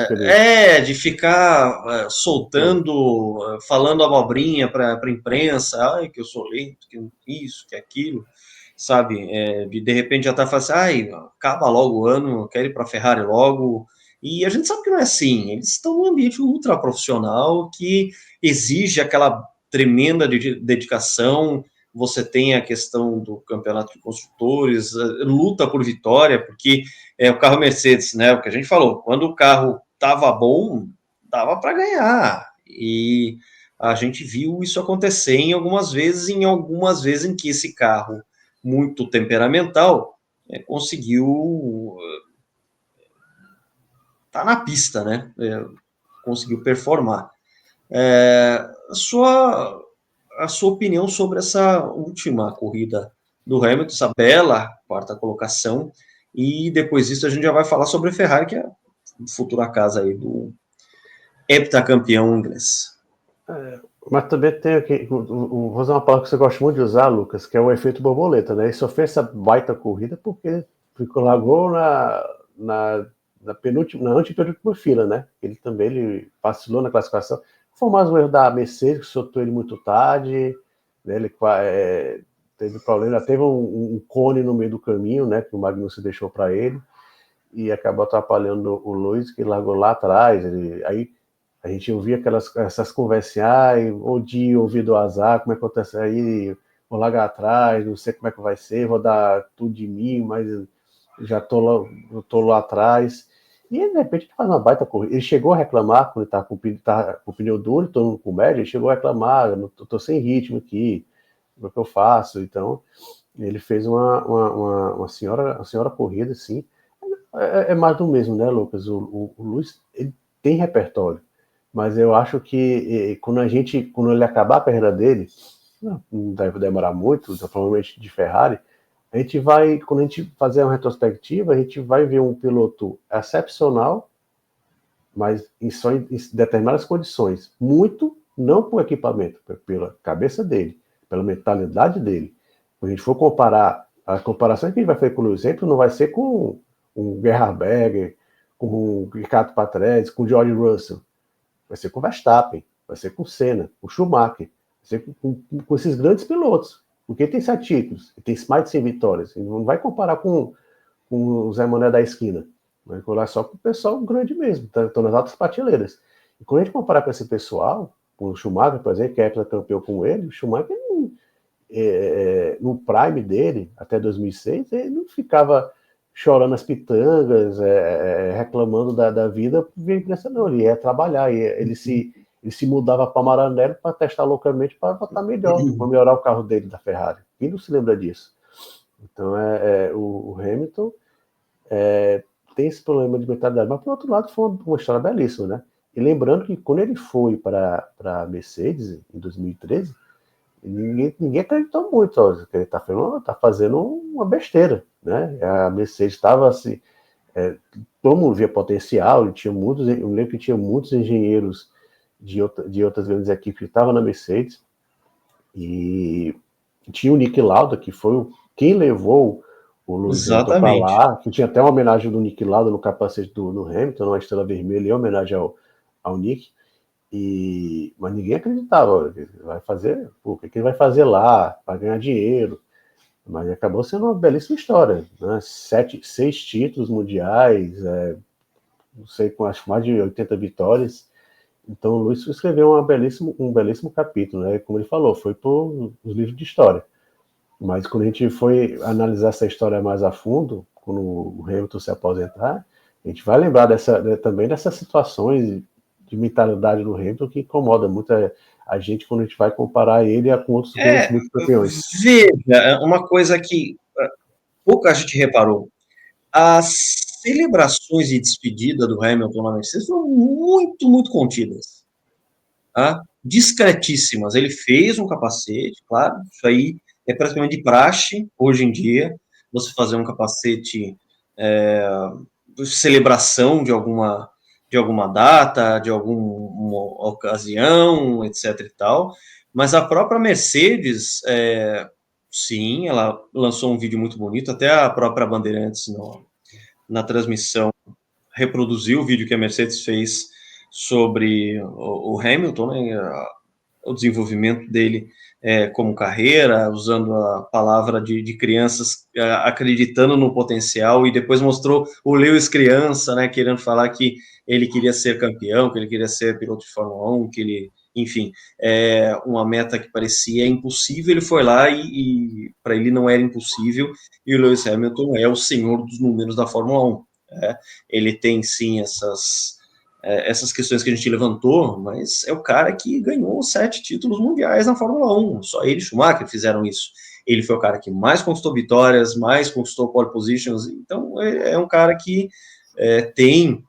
De ficar soltando, falando abobrinha para a imprensa, que eu sou lento, que isso, que aquilo, sabe? De repente já tá falando assim, acaba logo o ano, quero ir para a Ferrari logo. E a gente sabe que não é assim. Eles estão num ambiente ultra profissional que exige aquela tremenda dedicação. Você tem a questão do campeonato de construtores, luta por vitória, porque o carro Mercedes, né? O que a gente falou, quando o carro estava bom, dava para ganhar. E a gente viu isso acontecer em algumas vezes em que esse carro muito temperamental conseguiu tá na pista, né? Conseguiu performar. A sua opinião sobre essa última corrida do Hamilton, essa bela quarta colocação, e depois disso a gente já vai falar sobre a Ferrari, que é a futura casa aí do heptacampeão inglês. Mas também tem aqui, vou usar uma palavra que você gosta muito de usar, Lucas, que é o efeito borboleta, né? Ele só fez essa baita corrida porque largou na antepenúltima fila, né? Ele também vacilou na classificação. Foi mais um erro da Mercedes, que soltou ele muito tarde, né? Ele teve problema, teve um cone no meio do caminho, né? Que o Magnussen deixou para ele, e acabou atrapalhando o Lewis, que largou lá atrás. Aí a gente ouvia essas conversinhas, ouvir do azar, como é que acontece aí, vou largar atrás, não sei como é que vai ser, vou dar tudo de mim, mas já tô lá atrás. E de repente ele faz uma baita corrida. Ele chegou a reclamar quando ele estava com o pneu duro, todo mundo com média, ele chegou a reclamar, tô sem ritmo aqui, como é que eu faço? Então, ele fez uma senhora corrida, assim. É mais do mesmo, né, Lucas? O Lewis, ele tem repertório, mas eu acho que quando ele acabar a carreira dele, não deve demorar muito, provavelmente de Ferrari, quando a gente fazer uma retrospectiva, a gente vai ver um piloto excepcional, mas só em determinadas condições. Muito, não por equipamento, pela cabeça dele, pela mentalidade dele. Quando a gente for comparar, a comparação que a gente vai fazer com o Lewis Hamilton não vai ser com o Gerhard Berger, com o Ricardo Patrese, com o George Russell. Vai ser com o Verstappen, vai ser com o Senna, com o Schumacher, vai ser com esses grandes pilotos. Porque ele tem 7 títulos, ele tem mais de 100 vitórias. Ele não vai comparar com o Zé Mané da esquina. Vai colar só com o pessoal grande mesmo, estão nas altas prateleiras. E quando a gente comparar com esse pessoal, com o Schumacher, por exemplo, que é campeão com ele, o Schumacher, no prime dele, até 2006, ele não ficava chorando as pitangas, reclamando da vida, via imprensa, não. Ele ia trabalhar, ele se mudava para Maranello para testar loucamente para votar melhor, para melhorar o carro dele da Ferrari. Quem não se lembra disso? Então, o Hamilton tem esse problema de mentalidade, mas, por outro lado, foi uma história belíssima, né? E lembrando que quando ele foi para a Mercedes, em 2013, ninguém acreditou muito, que ele está fazendo uma besteira, né? A Mercedes estava assim, todo mundo via potencial, eu lembro que tinha muitos engenheiros de outras grandes equipes que estavam na Mercedes, e tinha o Niki Lauda, que foi quem levou o Lewis Hamilton para lá, que tinha até uma homenagem do Niki Lauda no capacete do Hamilton, uma estrela vermelha, em homenagem ao Niki. Mas ninguém acreditava, vai fazer, o que ele vai fazer lá, para ganhar dinheiro. Mas acabou sendo uma belíssima história, né? 6 títulos mundiais, não sei, com acho mais de 80 vitórias. Então o Lewis escreveu um belíssimo capítulo, né? Como ele falou, foi por os livros de história. Mas quando a gente foi analisar essa história mais a fundo, quando o Hamilton se aposentar, a gente vai lembrar também dessas situações de mentalidade do Hamilton que incomoda muito a gente quando a gente vai comparar ele com outros muitos campeões. Veja, uma coisa que pouca gente reparou. As celebrações de despedida do Hamilton na Mercedes foram muito, muito contidas. Tá? Discretíssimas. Ele fez um capacete, claro, isso aí é praticamente de praxe hoje em dia, você fazer um capacete celebração de alguma data, de alguma ocasião, etc e tal, mas a própria Mercedes, sim, ela lançou um vídeo muito bonito, até a própria Bandeirantes na transmissão reproduziu o vídeo que a Mercedes fez sobre o Hamilton, né, o desenvolvimento dele como carreira, usando a palavra de crianças acreditando no potencial, e depois mostrou o Lewis criança, né, querendo falar que ele queria ser campeão, que ele queria ser piloto de Fórmula 1, que ele, enfim, uma meta que parecia impossível, ele foi lá e para ele não era impossível, e o Lewis Hamilton é o senhor dos números da Fórmula 1. Ele tem sim essas questões que a gente levantou, mas é o cara que ganhou 7 títulos mundiais na Fórmula 1, só ele e Schumacher fizeram isso. Ele foi o cara que mais conquistou vitórias, mais conquistou pole positions, então é um cara que tem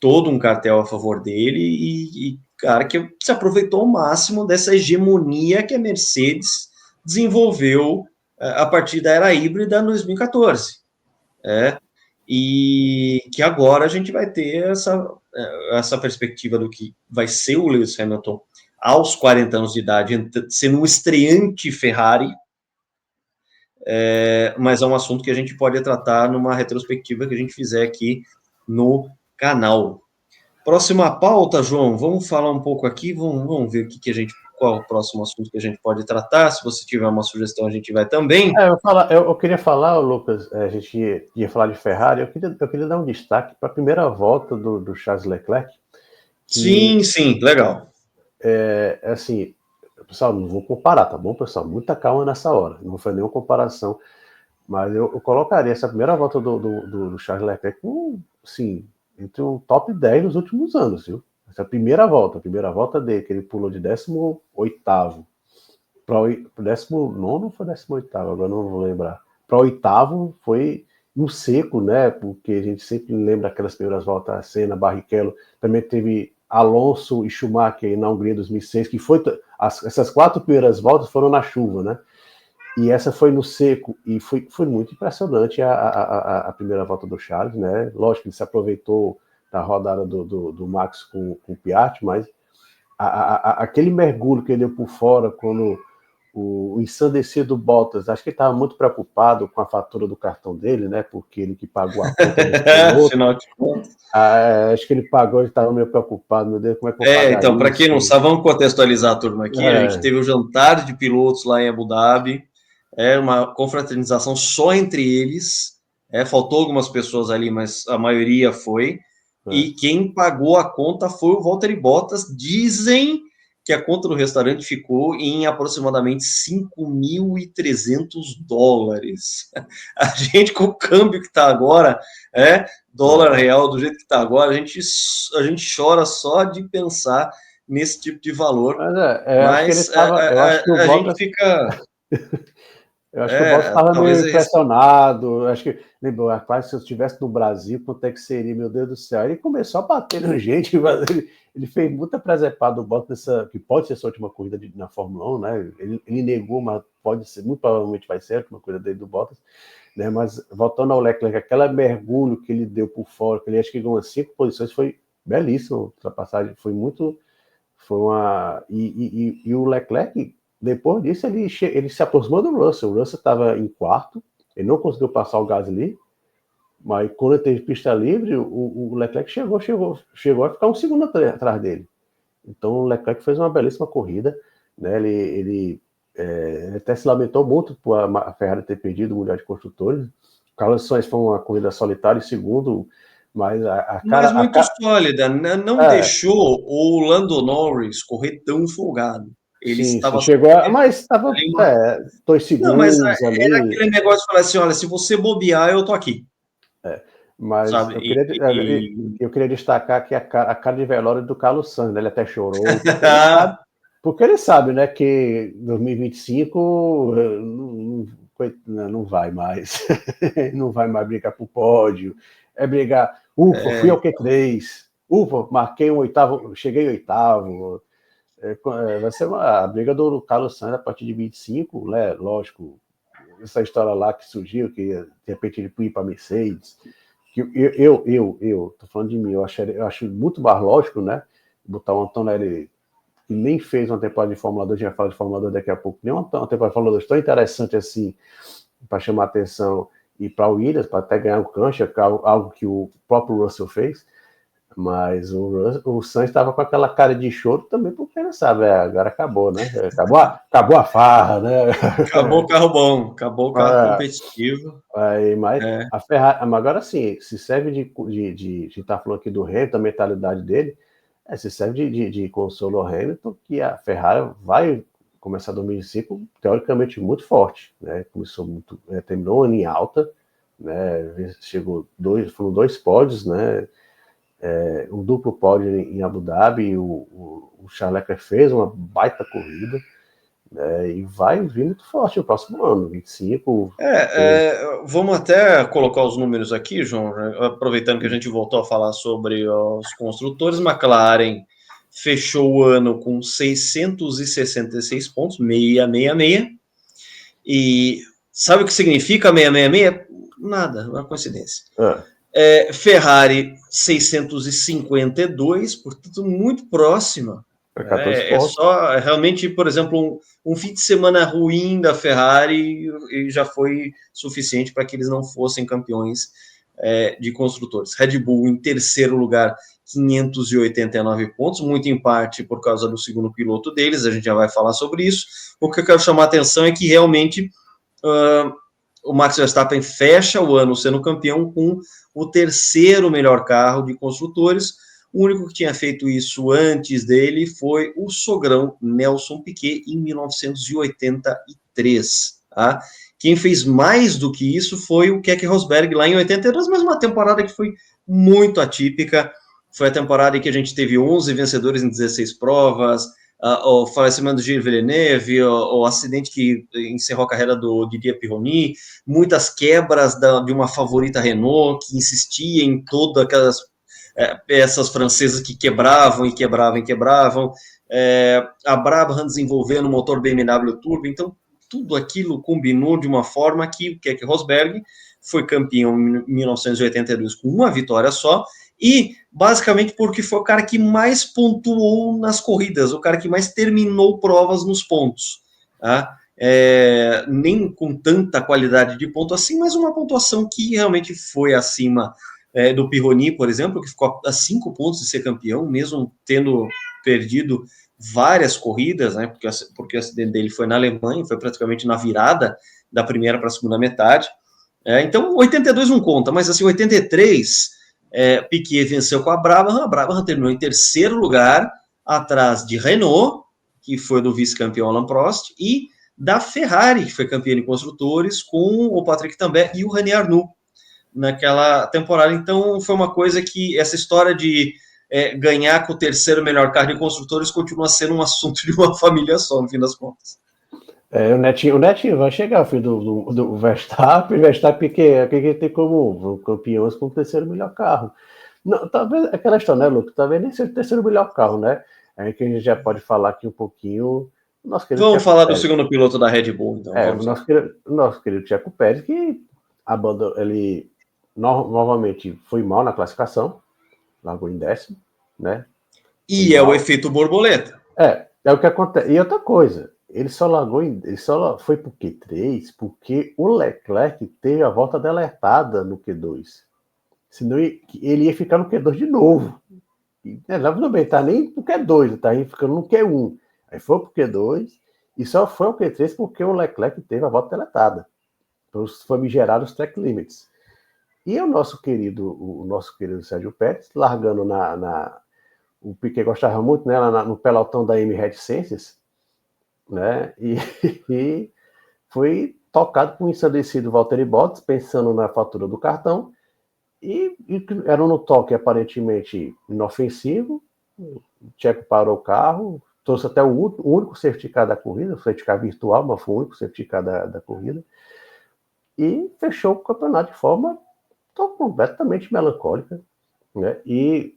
todo um cartel a favor dele e cara que se aproveitou ao máximo dessa hegemonia que a Mercedes desenvolveu a partir da era híbrida em 2014. E que agora a gente vai ter essa perspectiva do que vai ser o Lewis Hamilton aos 40 anos de idade, sendo um estreante Ferrari, mas é um assunto que a gente pode tratar numa retrospectiva que a gente fizer aqui no canal. Próxima pauta, João, vamos falar um pouco aqui, vamos ver qual é o próximo assunto que a gente pode tratar. Se você tiver uma sugestão, a gente vai também. Eu queria falar, Lucas, a gente ia falar de Ferrari, eu queria dar um destaque para a primeira volta do Charles Leclerc. Sim, legal. Assim, pessoal, não vou comparar, tá bom, pessoal? Muita calma nessa hora, não foi nenhuma comparação, mas eu colocaria essa primeira volta do Charles Leclerc, assim, entre o top 10 dos últimos anos, viu? Essa primeira volta dele, que ele pulou de 18º para o 19º, foi 18º, agora não vou lembrar. Para o 8º foi no seco, né? Porque a gente sempre lembra aquelas primeiras voltas, Senna, Barrichello, também teve Alonso e Schumacher na Hungria 2006, que foi essas 4 primeiras voltas foram na chuva, né? E essa foi no seco, e foi muito impressionante a primeira volta do Charles, né? Lógico que ele se aproveitou da rodada do Max com o Piastri, mas aquele mergulho que ele deu por fora quando o ensandecido Bottas, acho que ele estava muito preocupado com a fatura do cartão dele, né? Porque ele que pagou a conta do piloto. Acho que ele pagou, ele estava meio preocupado, meu Deus, como é que eu vou pagar então, para quem não sabe, vamos contextualizar a turma aqui. A gente teve o jantar de pilotos lá em Abu Dhabi, uma confraternização só entre eles. Faltou algumas pessoas ali, mas a maioria foi. E quem pagou a conta foi o Valtteri Bottas. Dizem que a conta do restaurante ficou em aproximadamente $5.300. A gente, com o câmbio que está agora, dólar real do jeito que está agora, a gente chora só de pensar nesse tipo de valor. Mas a gente fica... Eu acho que o Bottas estava meio impressionado. Acho que, lembrou, rapaz, se eu estivesse no Brasil, quanto é que seria, meu Deus do céu? Ele começou a bater na gente, mas ele fez muita presepada do Bottas, que pode ser sua última corrida na Fórmula 1, né? Ele negou, mas pode ser, muito provavelmente vai ser a última corrida dele do Bottas, né? Mas voltando ao Leclerc, aquele mergulho que ele deu por fora, que ele acho que ganhou 5 posições, foi belíssimo a ultrapassagem, foi uma. E o Leclerc. Depois disso, ele se aproximou do Russell. O Russell estava em 4º, ele não conseguiu passar o Gasly, mas quando ele teve pista livre, o Leclerc chegou a ficar um segundo atrás dele. Então o Leclerc fez uma belíssima corrida, né? Ele até se lamentou muito por a Ferrari ter perdido o Mundial de Construtores. O Carlos Sainz foi uma corrida solitária em segundo, mas mas muito sólida, não deixou o Lando Norris correr tão folgado. Ele estava... mas estava 2 segundos. Não, mas era aquele negócio de falar assim, olha, se você bobear, eu tô aqui. Mas eu queria destacar aqui a cara de velório do Carlos Sainz, né? Ele até chorou, porque ele sabe, né, que 2025 não vai mais, não vai mais brincar pro pódio, é brigar, fui ao Q3, marquei um oitavo, cheguei oitavo. Vai ser a briga do Carlos Sainz a partir de 25, né? Lógico, essa história lá que surgiu, que de repente ele ia para Mercedes, que eu tô falando de mim, eu acho muito mais lógico, né? Botar o Antonelli, que nem fez uma temporada de Fórmula 2, a gente vai falar de Fórmula 2 daqui a pouco, nem uma temporada de Fórmula 2 tão interessante assim, para chamar atenção, e para o Williams, para até ganhar o cancha, algo que o próprio Russell fez. Mas o Sainz estava com aquela cara de choro também, porque ele sabe, agora acabou, né? Acabou a farra, né? Acabou o carro bom, acabou o carro competitivo. Mas a Ferrari, agora sim, se serve de estar falando aqui do Hamilton, a mentalidade dele, se serve de consolo ao Hamilton, que a Ferrari vai começar 2025 teoricamente muito forte, né? Começou muito, terminou o ano em alta, né? Foram 2 pódios, né? Um duplo pódio em Abu Dhabi, o Charles Leclerc fez uma baita corrida, né, e vai vir muito forte no próximo ano, 25. Vamos até colocar os números aqui, João, aproveitando que a gente voltou a falar sobre os construtores. McLaren fechou o ano com 666 pontos, 666, e sabe o que significa 666? Nada, uma coincidência. Ferrari 652, portanto muito próxima. Só realmente, por exemplo, um fim de semana ruim da Ferrari e já foi suficiente para que eles não fossem campeões de construtores. Red Bull em terceiro lugar, 589 pontos, muito em parte por causa do segundo piloto deles, a gente já vai falar sobre isso. O que eu quero chamar a atenção é que realmente o Max Verstappen fecha o ano sendo campeão com o terceiro melhor carro de construtores. O único que tinha feito isso antes dele foi o sogrão Nelson Piquet em 1983. Tá? Quem fez mais do que isso foi o Keke Rosberg lá em 82, mas uma temporada que foi muito atípica. Foi a temporada em que a gente teve 11 vencedores em 16 provas, o falecimento do Gilles Villeneuve, o acidente que encerrou a carreira do Didier Pironi, muitas quebras de uma favorita Renault, que insistia em todas aquelas peças francesas que quebravam, a Brabham desenvolvendo o motor BMW Turbo, então tudo aquilo combinou de uma forma que o Keke Rosberg foi campeão em 1982 com uma vitória só, e basicamente porque foi o cara que mais pontuou nas corridas, o cara que mais terminou provas nos pontos, tá? Nem com tanta qualidade de ponto assim, mas uma pontuação que realmente foi acima do Pironi, por exemplo, que ficou a 5 pontos de ser campeão, mesmo tendo perdido várias corridas, né, porque o acidente dele foi na Alemanha, foi praticamente na virada da primeira para a segunda metade. Então, 82 não conta, mas assim, 83... Piquet venceu com a Brabham terminou em terceiro lugar, atrás de Renault, que foi do vice-campeão Alain Prost, e da Ferrari, que foi campeã de construtores, com o Patrick Tambay e o René Arnoux naquela temporada. Então, foi uma coisa que essa história de ganhar com o terceiro melhor carro de construtores continua sendo um assunto de uma família só, no fim das contas. O Netinho vai chegar, filho do Verstappen, que tem como campeões com o terceiro melhor carro. Não, talvez aquela história, né, Luke? Talvez nem seja o terceiro melhor carro, né? É que a gente já pode falar aqui um pouquinho. Vamos falar do segundo piloto da Red Bull, então. O nosso querido Checo Pérez, que ele novamente foi mal na classificação, largou em 10º, né? E o efeito borboleta. É o que acontece. E outra coisa, ele só foi pro Q3 porque o Leclerc teve a volta deletada no Q2. Senão ele ia ficar no Q2 de novo. Não bem, tá nem no Q2, tá aí ficando no Q1. Aí foi pro Q2 e só foi ao Q3 porque o Leclerc teve a volta deletada. Os famigerados track limits. E o nosso querido Sérgio Pérez, largando o Piquet gostava muito, né, no pelotão da M Reticências, né, e foi tocado por um ensandecido Valtteri Bottas, pensando na fatura do cartão, e era no toque aparentemente inofensivo. O Checo parou o carro, trouxe até o único safety car da corrida, o safety car virtual, mas foi o único safety car da corrida, e fechou o campeonato de forma Estou completamente melancólica, né? E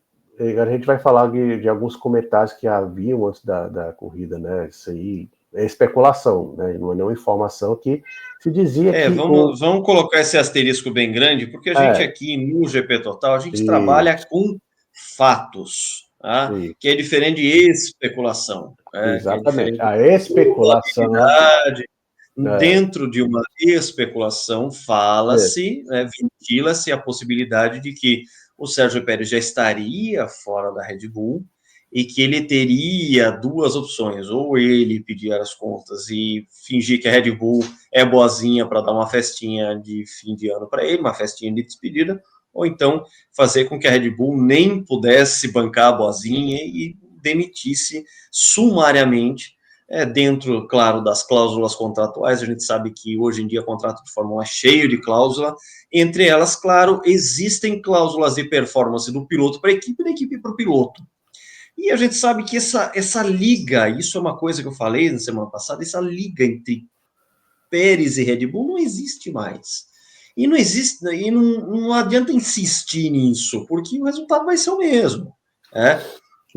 a gente vai falar de alguns comentários que haviam antes da corrida, né? Isso aí é especulação, né? Não é nenhuma informação que se dizia que... Vamos colocar esse asterisco bem grande, porque a gente aqui no GP Total, a gente trabalha com fatos, tá? Que é diferente de especulação. Exatamente. Que é a especulação... Dentro de uma especulação, fala-se, ventila-se a possibilidade de que o Sérgio Pérez já estaria fora da Red Bull e que ele teria duas opções, ou ele pedir as contas e fingir que a Red Bull é boazinha para dar uma festinha de fim de ano para ele, uma festinha de despedida, ou então fazer com que a Red Bull nem pudesse bancar a boazinha e demitisse sumariamente, dentro, claro, das cláusulas contratuais. A gente sabe que hoje em dia o contrato de Fórmula 1 é cheio de cláusula, entre elas, claro, existem cláusulas de performance do piloto para a equipe e da equipe para o piloto. E a gente sabe que essa liga, isso é uma coisa que eu falei na semana passada, essa liga entre Pérez e Red Bull não existe mais. E não existe, e não adianta insistir nisso, porque o resultado vai ser o mesmo.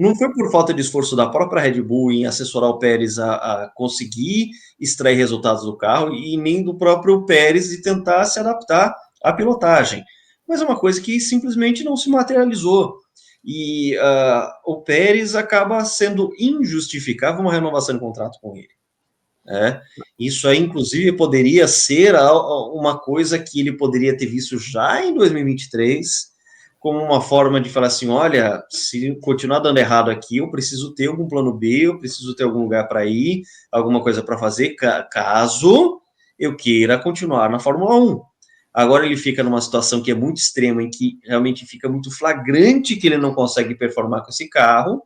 Não foi por falta de esforço da própria Red Bull em assessorar o Pérez a conseguir extrair resultados do carro, e nem do próprio Pérez de tentar se adaptar à pilotagem. Mas é uma coisa que simplesmente não se materializou. E o Pérez acaba sendo injustificável uma renovação de contrato com ele. Isso aí, inclusive, poderia ser uma coisa que ele poderia ter visto já em 2023, como uma forma de falar assim, olha, se continuar dando errado aqui, eu preciso ter algum plano B, eu preciso ter algum lugar para ir, alguma coisa para fazer, caso eu queira continuar na Fórmula 1. Agora ele fica numa situação que é muito extrema, em que realmente fica muito flagrante que ele não consegue performar com esse carro,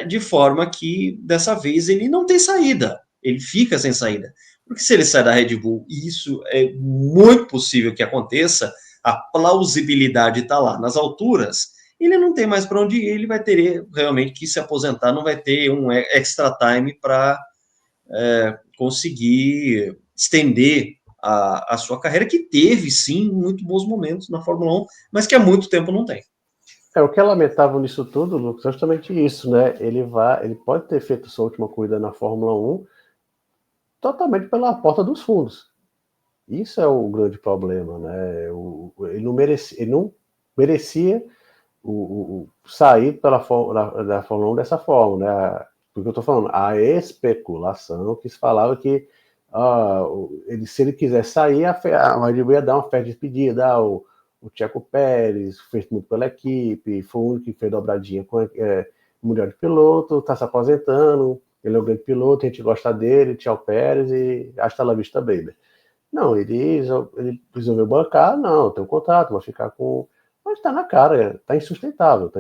de forma que, dessa vez, ele não tem saída. Ele fica sem saída. Porque se ele sai da Red Bull, e isso é muito possível que aconteça, a plausibilidade está lá nas alturas, ele não tem mais para onde ir, ele vai ter realmente que se aposentar, não vai ter um extra time para conseguir estender a sua carreira, que teve, sim, muito bons momentos na Fórmula 1, mas que há muito tempo não tem. O que é lamentável nisso tudo, Lucas, é justamente isso, né? Ele pode ter feito sua última corrida na Fórmula 1 totalmente pela porta dos fundos. Isso é o grande problema, né? Ele não merecia sair da Fórmula 1 dessa forma, né? Porque eu estou falando, a especulação que se falava que se ele quiser sair, a Red Bull ia dar uma festa de despedida. O Checo Pérez fez muito pela equipe, foi o único que fez dobradinha com o Mundial de Piloto, está se aposentando, ele é um grande piloto, a gente gosta dele, tchau Pérez e hasta la vista baby. Não, ele resolveu bancar, não, tem um contrato, vai ficar com... Mas está na cara, está insustentável,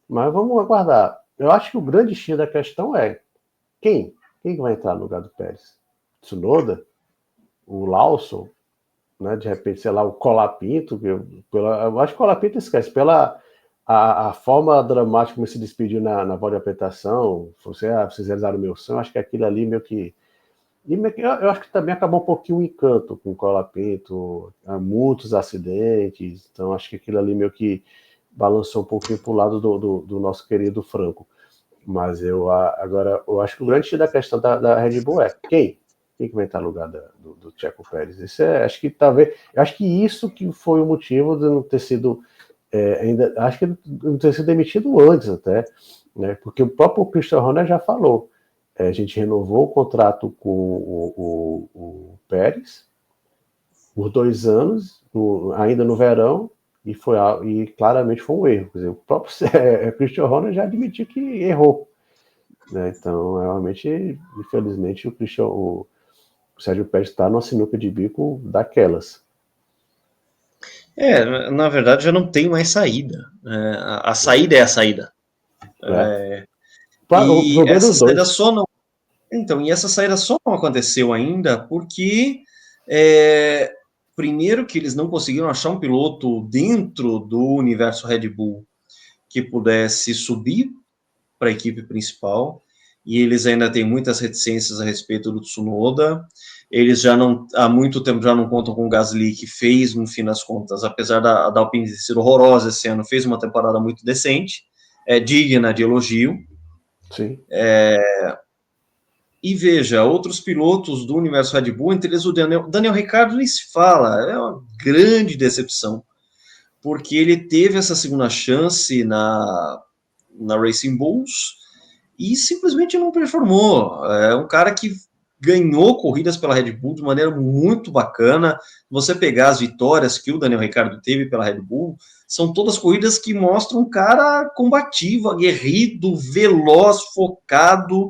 mas vamos aguardar. Eu acho que o grande X da questão é quem vai entrar no lugar do Pérez? Tsunoda? O Lawson? Né, de repente, sei lá, o Colapinto, eu acho que o Colapinto esquece, pela a forma dramática como se despediu na voz de apresentação, vocês realizaram o meu sonho, acho que aquilo ali meio que... Eu acho que também acabou um pouquinho o encanto com o Colapinto, muitos acidentes, então acho que aquilo ali meio que balançou um pouquinho para o lado do nosso querido Franco. Mas eu acho que o grande da questão da Red Bull é quem que vai estar no lugar do Checo Pérez. Isso acho que isso que foi o motivo de não ter sido acho que não ter sido demitido antes até, né? Porque o próprio Christian Horner já falou, a gente renovou o contrato com o Pérez por 2 anos, ainda no verão, e claramente foi um erro. Quer dizer, o próprio Christian Horner já admitiu que errou, né? Então, realmente, infelizmente, o Sérgio Pérez está numa sinuca de bico daquelas. Na verdade, já não tem mais saída. A saída é a saída. E essa saída só não... Então, e essa saída só não aconteceu ainda porque, primeiro, que eles não conseguiram achar um piloto dentro do universo Red Bull que pudesse subir para a equipe principal, e eles ainda têm muitas reticências a respeito do Tsunoda. Eles já não, há muito tempo já não contam com o Gasly, que fez, no fim das contas, apesar da Alpine ter sido horrorosa esse ano, fez uma temporada muito decente, digna de elogio. Sim. E veja, outros pilotos do universo Red Bull, entre eles o Daniel Ricciardo, nem se fala, é uma grande decepção, porque ele teve essa segunda chance na Racing Bulls e simplesmente não performou. É um cara que ganhou corridas pela Red Bull de maneira muito bacana. Você pegar as vitórias que o Daniel Ricciardo teve pela Red Bull, são todas corridas que mostram um cara combativo, aguerrido, veloz, focado,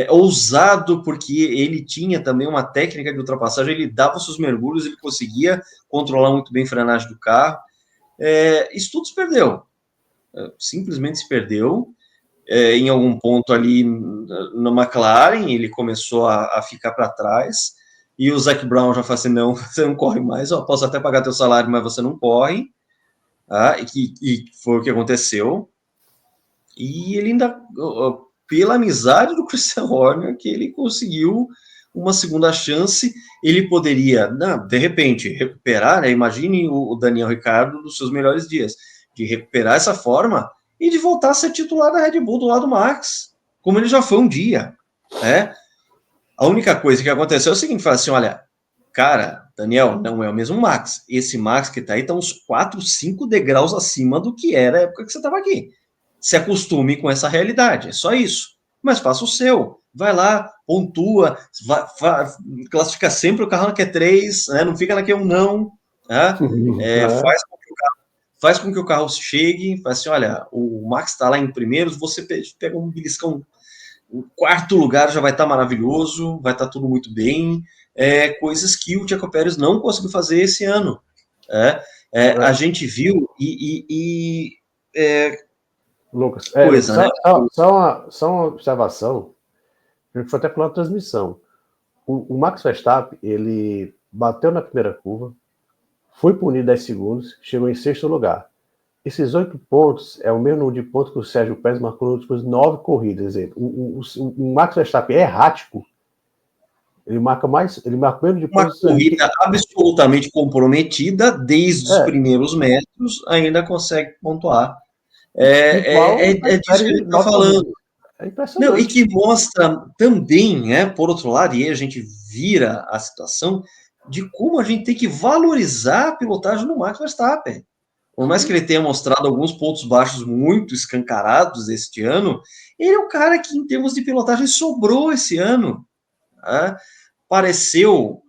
ousado, porque ele tinha também uma técnica de ultrapassagem, ele dava os seus mergulhos, ele conseguia controlar muito bem a frenagem do carro. Isso tudo se perdeu. Simplesmente se perdeu. Em algum ponto ali na McLaren, ele começou a ficar para trás, e o Zac Brown já falou assim, não, você não corre mais, eu posso até pagar teu salário, mas você não corre, e foi o que aconteceu, e ele ainda, pela amizade do Christian Horner, que ele conseguiu uma segunda chance, ele poderia, de repente, recuperar, né? Imagine o Daniel Ricciardo dos seus melhores dias, de recuperar essa forma e de voltar a ser titular da Red Bull do lado do Max, como ele já foi um dia, né? A única coisa que aconteceu é o seguinte, fala assim, olha, cara, Daniel, não é o mesmo Max, esse Max que tá aí tá uns 4, 5 degraus acima do que era a época que você estava aqui. Se acostume com essa realidade, é só isso. Mas faça o seu, vai lá, pontua, classifica sempre o carro na Q3, né? Não fica na Q1 não, né? Faz com que o carro chegue, faz assim, olha, o Max está lá em primeiros, você pega um beliscão, o quarto lugar já vai estar maravilhoso, vai estar tudo muito bem, coisas que o Checo Pérez não conseguiu fazer esse ano. A gente viu Lucas, coisa, né? Só uma observação, a gente foi até pela transmissão. O Max Verstappen, ele bateu na primeira curva, foi punido 10 segundos, chegou em sexto lugar. Esses 8 pontos é o mesmo número de pontos que o Sérgio Pérez marcou nas últimas 9 corridas. O Max Verstappen é errático. Ele marca menos de pontos. Uma corrida absolutamente comprometida, desde os primeiros metros, ainda consegue pontuar. É disso que a gente está falando. É impressionante. Não, e que mostra também, por outro lado, e aí a gente vira a situação de como a gente tem que valorizar a pilotagem do Max Verstappen. Por mais que ele tenha mostrado alguns pontos baixos muito escancarados este ano, ele é um cara que, em termos de pilotagem, sobrou esse ano. Pareceu,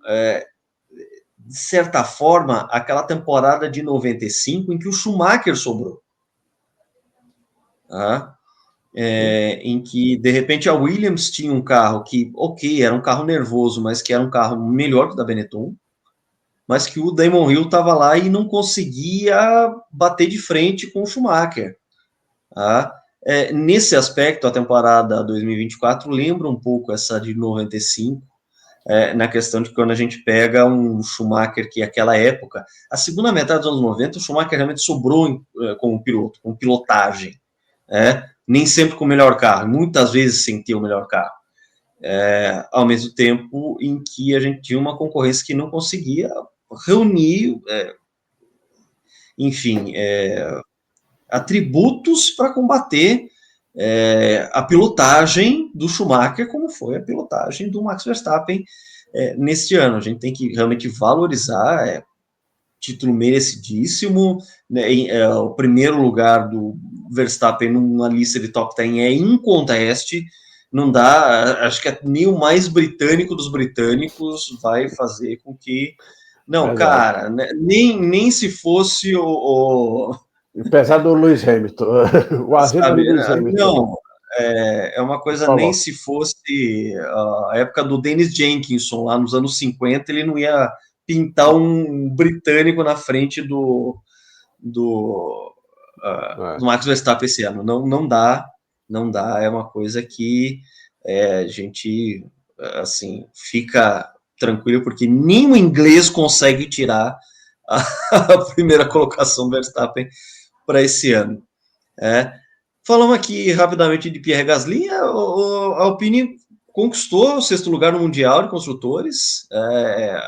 de certa forma, aquela temporada de 95 em que o Schumacher sobrou. Em que, de repente, a Williams tinha um carro que, era um carro nervoso, mas que era um carro melhor que o da Benetton, mas que o Damon Hill estava lá e não conseguia bater de frente com o Schumacher. Nesse aspecto, a temporada 2024 lembra um pouco essa de 95, na questão de que quando a gente pega um Schumacher que, naquela época, a segunda metade dos anos 90, o Schumacher realmente sobrou como piloto, com pilotagem. Nem sempre com o melhor carro, muitas vezes sem ter o melhor carro. Ao mesmo tempo em que a gente tinha uma concorrência que não conseguia reunir, atributos para combater a pilotagem do Schumacher, como foi a pilotagem do Max Verstappen neste ano. A gente tem que realmente valorizar, título merecidíssimo, né, o primeiro lugar do Verstappen numa lista de top 10 é inconteste, não dá, acho que nem o mais britânico dos britânicos vai fazer com que, não, cara, nem se fosse apesar do Lewis Hamilton, o agente do Lewis Hamilton. Não, é uma coisa, nem se fosse a época do Dennis Jenkinson, lá nos anos 50, ele não ia pintar um britânico na frente do Max Verstappen esse ano. Não dá, é uma coisa que a gente, assim, fica tranquilo, porque nem o inglês consegue tirar a primeira colocação do Verstappen para esse ano. Falamos aqui rapidamente de Pierre Gasly. A Alpine conquistou o 6º lugar no Mundial de Construtores.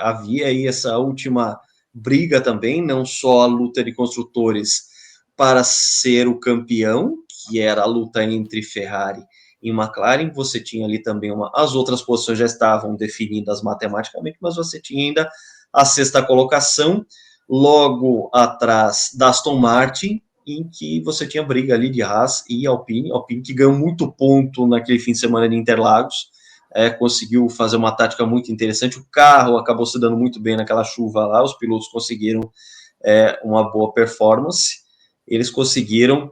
Havia aí essa última briga também, não só a luta de construtores para ser o campeão, que era a luta entre Ferrari e McLaren. Você tinha ali também as outras posições já estavam definidas matematicamente, mas você tinha ainda a 6ª colocação, logo atrás da Aston Martin, em que você tinha briga ali de Haas e Alpine que ganhou muito ponto naquele fim de semana de Interlagos, conseguiu fazer uma tática muito interessante, o carro acabou se dando muito bem naquela chuva lá, os pilotos conseguiram uma boa performance, eles conseguiram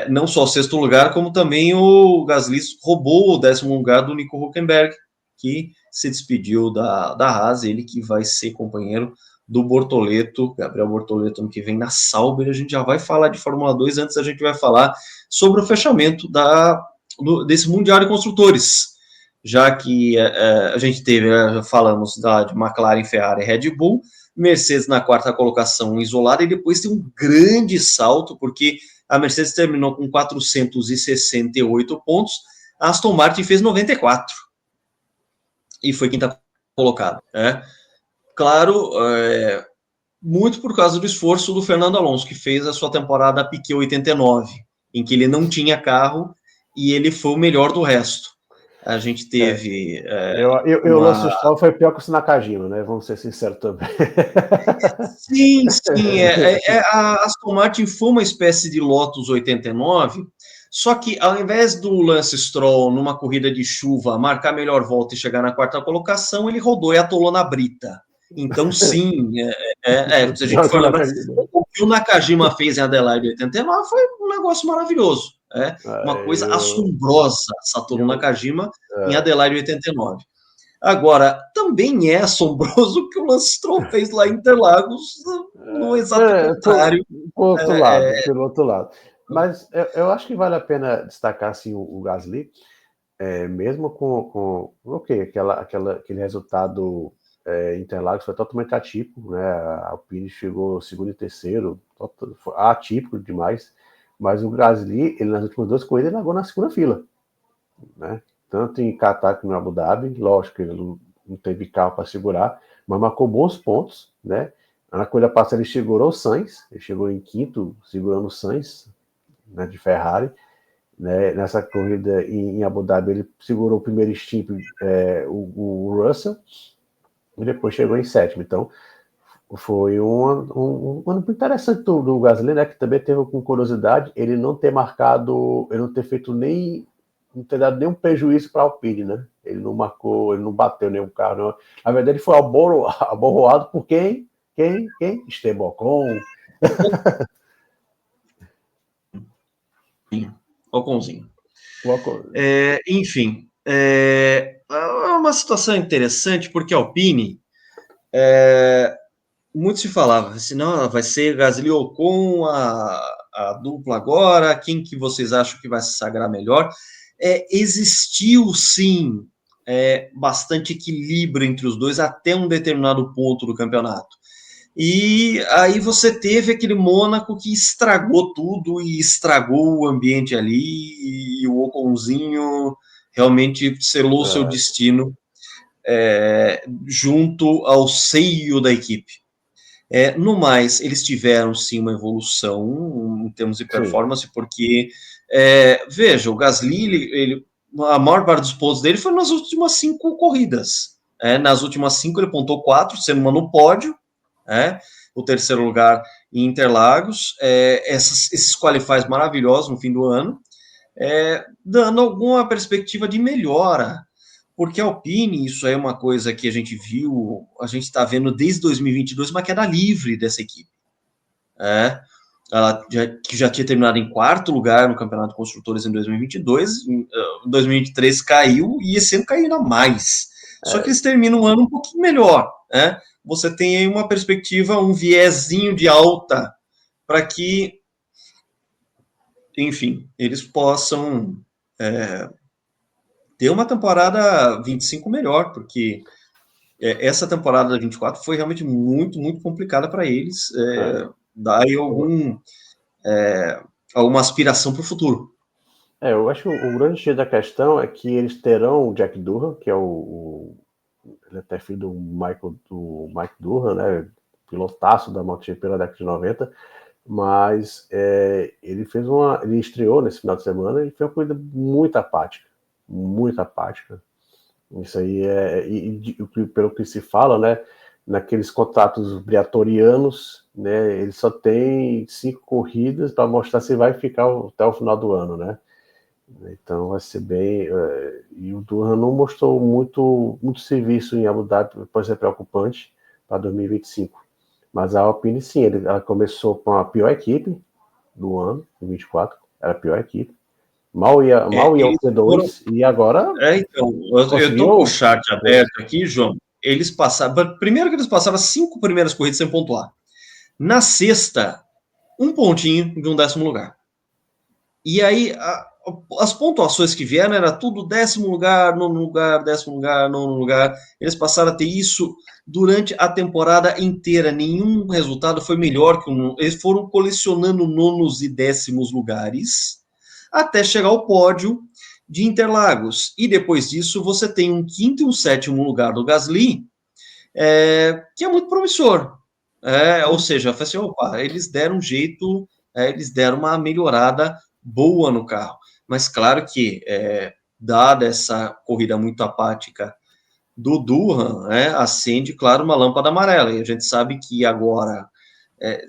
não só o 6º lugar, como também o Gasly roubou o 10º lugar do Nico Hülkenberg, que se despediu da Haas, ele que vai ser companheiro do Bortoleto, Gabriel Bortoleto, ano que vem na Sauber. A gente já vai falar de Fórmula 2, antes a gente vai falar sobre o fechamento desse Mundial de Construtores, já que a gente teve, falamos de McLaren, Ferrari e Red Bull, Mercedes na 4ª colocação isolada, e depois tem um grande salto, porque a Mercedes terminou com 468 pontos, a Aston Martin fez 94, e foi 5ª colocada, Claro, muito por causa do esforço do Fernando Alonso, que fez a sua temporada Piquet 89, em que ele não tinha carro e ele foi o melhor do resto. A gente teve... o Lance Stroll foi pior que o Nakajima, né? Vamos ser sinceros também. Sim. A Aston Martin foi uma espécie de Lotus 89, só que ao invés do Lance Stroll, numa corrida de chuva, marcar a melhor volta e chegar na 4ª colocação, ele rodou e atolou na brita. Então, sim, se a gente for lembrar, o que o Nakajima fez em Adelaide 89 foi um negócio maravilhoso. Uma coisa assombrosa, Satoru Nakajima, em Adelaide 89. Agora, também é assombroso o que o Lance Stroll fez lá em Interlagos, no exato contrário. Pelo outro lado. Mas eu acho que vale a pena destacar assim, o Gasly, mesmo com aquele resultado Interlagos foi totalmente atípico, né? A Alpine chegou 2º e 3º, atípico demais, mas o Gasly, ele nas últimas 2 corridas, ele largou na 2ª fila, né? Tanto em Qatar como em Abu Dhabi, lógico que ele não teve carro para segurar, mas marcou bons pontos, né? Na corrida passada ele segurou o Sainz, ele chegou em 5º, segurando o Sainz, né, de Ferrari, né? Nessa corrida em Abu Dhabi ele segurou o primeiro stint, o Russell, e depois chegou em 7º. Então, foi um ano muito interessante do Gasly, né? Que também teve, com curiosidade, ele não ter dado nenhum prejuízo para a Alpine, né? Ele não marcou, ele não bateu nenhum carro. Não. Na verdade, ele foi aborroado por quem? Esteban Ocon. Oconzinho. Enfim, é uma situação interessante, porque a Alpine, muito se falava, senão vai ser Gasly Ocon a dupla agora, quem que vocês acham que vai se sagrar melhor? Existiu, sim, bastante equilíbrio entre os dois até um determinado ponto do campeonato. E aí você teve aquele Mônaco que estragou tudo e estragou o ambiente ali, e o Oconzinho realmente selou seu destino junto ao seio da equipe. No mais, eles tiveram sim uma evolução em termos de performance, porque veja, o Gasly, a maior parte dos pontos dele foi nas últimas 5 corridas. Nas últimas 5 ele pontou 4, sendo uma no pódio, o 3º lugar em Interlagos, esses qualifies maravilhosos no fim do ano, dando alguma perspectiva de melhora, porque a Alpine, isso é uma coisa que a gente viu, a gente está vendo desde 2022 uma queda livre dessa equipe. Ela já tinha terminado em 4º lugar no Campeonato de Construtores em 2022, em 2023 caiu, e esse ano caiu ainda mais. Só que eles terminam um ano um pouquinho melhor, Você tem aí uma perspectiva, um viezinho de alta, para que, enfim, eles possam ter uma temporada 25 melhor, porque essa temporada da 24 foi realmente muito, muito complicada para eles. Dá aí alguma aspiração para o futuro. Eu acho que o grande X da questão é que eles terão o Jack Durham, que é ele é até filho do Mike Durham, né? Pilotaço da MotoGP na década de 90, mas ele estreou nesse final de semana e foi uma corrida muito apática. Isso aí pelo que se fala, né? Naqueles contratos briatorianos, né? Ele só tem 5 corridas para mostrar se vai ficar até o final do ano, né? Então vai ser bem. E o Durham não mostrou muito serviço em Abu Dhabi, pode ser preocupante para 2025. Mas a Alpine, sim, ela começou com a pior equipe do ano, em 24, era a pior equipe. Mal ia o P2 e agora. Então, eu estou com o chat aberto aqui, João. Eles passaram. Primeiro que eles passaram as 5 primeiras corridas sem pontuar. Na sexta, 1 pontinho de um 10º lugar. E aí, as pontuações que vieram era tudo 10º lugar, 9º lugar, 10º lugar, 9º lugar. Eles passaram a ter isso durante a temporada inteira. Nenhum resultado foi melhor que um. Eles foram colecionando 9º e 10º lugares até chegar ao pódio de Interlagos. E depois disso, você tem um 5º e um 7º lugar do Gasly, que é muito promissor. Ou seja, assim, opa, eles deram um jeito, eles deram uma melhorada boa no carro. Mas claro que, dada essa corrida muito apática do Durham, acende, claro, uma lâmpada amarela. E a gente sabe que agora,